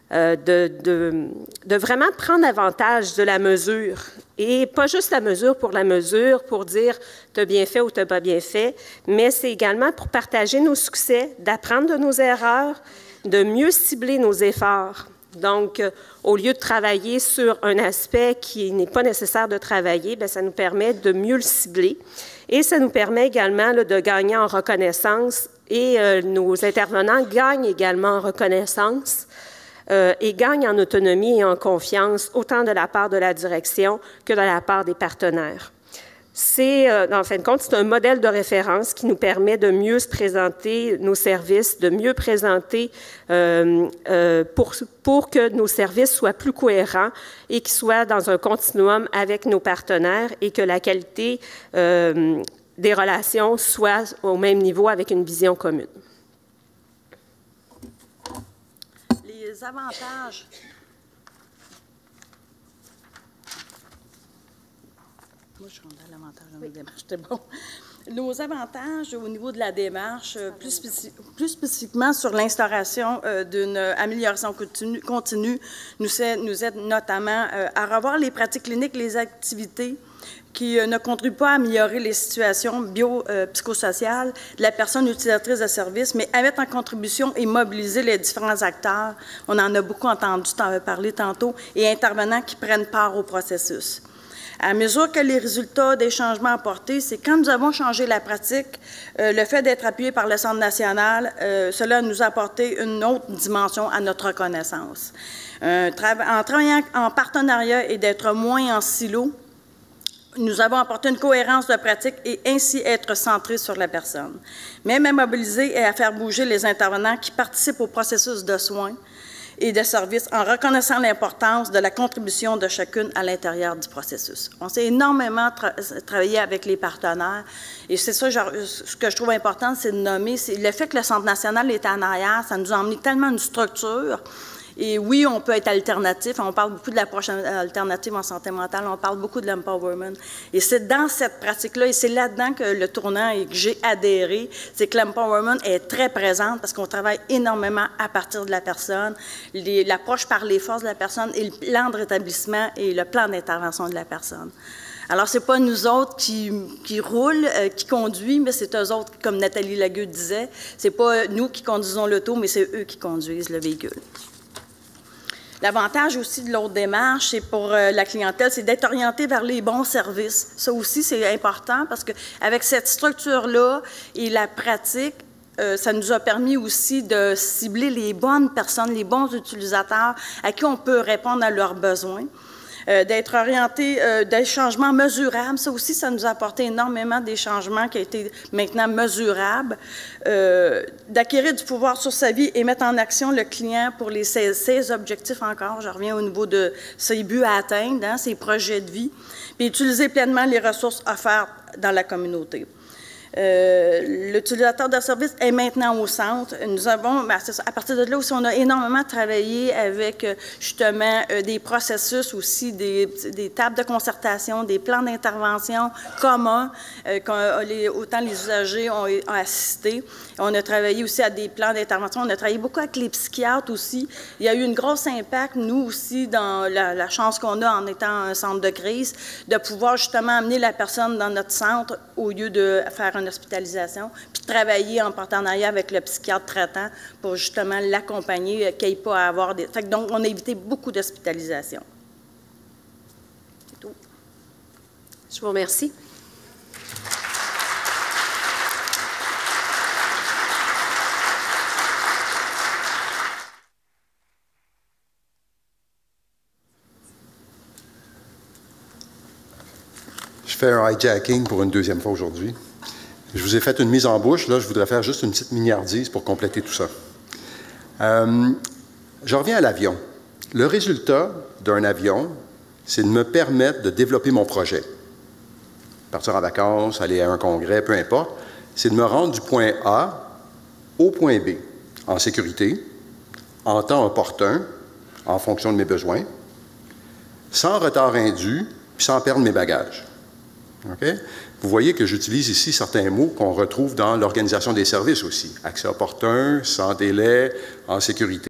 de vraiment prendre avantage de la mesure. Et pas juste la mesure pour dire « t'as bien fait ou t'as pas bien fait », mais c'est également pour partager nos succès, d'apprendre de nos erreurs, de mieux cibler nos efforts. Donc, au lieu de travailler sur un aspect qui n'est pas nécessaire de travailler, bien, ça nous permet de mieux le cibler. Et ça nous permet également là, de gagner en reconnaissance et nos intervenants gagnent également en reconnaissance et gagnent en autonomie et en confiance, autant de la part de la direction que de la part des partenaires. C'est, en fin de compte, c'est un modèle de référence qui nous permet de mieux se présenter nos services, de mieux présenter pour que nos services soient plus cohérents et qu'ils soient dans un continuum avec nos partenaires et que la qualité des relations soit au même niveau avec une vision commune. Les avantages. Moi, je suis rendue à l'avantage de la démarche, c'était bon. Nos avantages au niveau de la démarche, plus spécifiquement sur l'instauration d'une amélioration continue, nous aide notamment à revoir les pratiques cliniques, les activités qui ne contribuent pas à améliorer les situations bio-psychosociales de la personne utilisatrice de services, mais à mettre en contribution et mobiliser les différents acteurs. On en a beaucoup entendu parler tantôt, et intervenants qui prennent part au processus. À mesure que les résultats des changements apportés, c'est quand nous avons changé la pratique, le fait d'être appuyé par le Centre national, cela nous a apporté une autre dimension à notre reconnaissance. En travaillant en partenariat et d'être moins en silo, nous avons apporté une cohérence de pratique et ainsi être centrés sur la personne. Même à mobiliser et à faire bouger les intervenants qui participent au processus de soins et de services en reconnaissant l'importance de la contribution de chacune à l'intérieur du processus. On s'est énormément travaillé avec les partenaires et c'est ça, ce que je trouve important, c'est de nommer, c'est le fait que le Centre national est en arrière, ça nous a emmené tellement une structure. Et oui, on peut être alternatif. On parle beaucoup de l'approche alternative en santé mentale. On parle beaucoup de l'empowerment. Et c'est dans cette pratique-là, et c'est là-dedans que le tournant et que j'ai adhéré, c'est que l'empowerment est très présente parce qu'on travaille énormément à partir de la personne, l'approche par les forces de la personne et le plan de rétablissement et le plan d'intervention de la personne. Alors, c'est pas nous autres qui roulent, qui conduisent, mais c'est eux autres, comme Nathalie Lagueux disait, c'est pas nous qui conduisons l'auto, mais c'est eux qui conduisent le véhicule. L'avantage aussi de l'autre démarche, c'est pour la clientèle, c'est d'être orienté vers les bons services. Ça aussi, c'est important parce qu'avec cette structure-là et la pratique, ça nous a permis aussi de cibler les bonnes personnes, les bons utilisateurs à qui on peut répondre à leurs besoins. D'être orienté des changements mesurables. Ça aussi, ça nous a apporté énormément des changements qui ont été maintenant mesurables. D'acquérir du pouvoir sur sa vie et mettre en action le client pour ses objectifs encore. Je reviens au niveau de ses buts à atteindre, hein, ses projets de vie. Puis utiliser pleinement les ressources offertes dans la communauté. L'utilisateur de service est maintenant au centre. Nous avons, à partir de là aussi, on a énormément travaillé avec justement des processus aussi, des tables de concertation, des plans d'intervention communs, autant les usagers ont assisté. On a travaillé aussi à des plans d'intervention. On a travaillé beaucoup avec les psychiatres aussi. Il y a eu un gros impact, nous aussi, dans la chance qu'on a en étant un centre de crise, de pouvoir justement amener la personne dans notre centre au lieu de faire une hospitalisation, puis travailler en partenariat avec le psychiatre traitant pour justement l'accompagner, qu'il n'y ait pas à avoir des... Donc, on a évité beaucoup d'hospitalisations. C'est tout. Je vous remercie. Je fais un hijacking pour une deuxième fois aujourd'hui. Je vous ai fait une mise en bouche. Là, je voudrais faire juste une petite miniardise pour compléter tout ça. Je reviens à l'avion. Le résultat d'un avion, c'est de me permettre de développer mon projet. Partir en vacances, aller à un congrès, peu importe. C'est de me rendre du point A au point B, en sécurité, en temps opportun, en fonction de mes besoins, sans retard indu, puis sans perdre mes bagages. Okay? Vous voyez que j'utilise ici certains mots qu'on retrouve dans l'organisation des services aussi. Accès opportun, sans délai, en sécurité.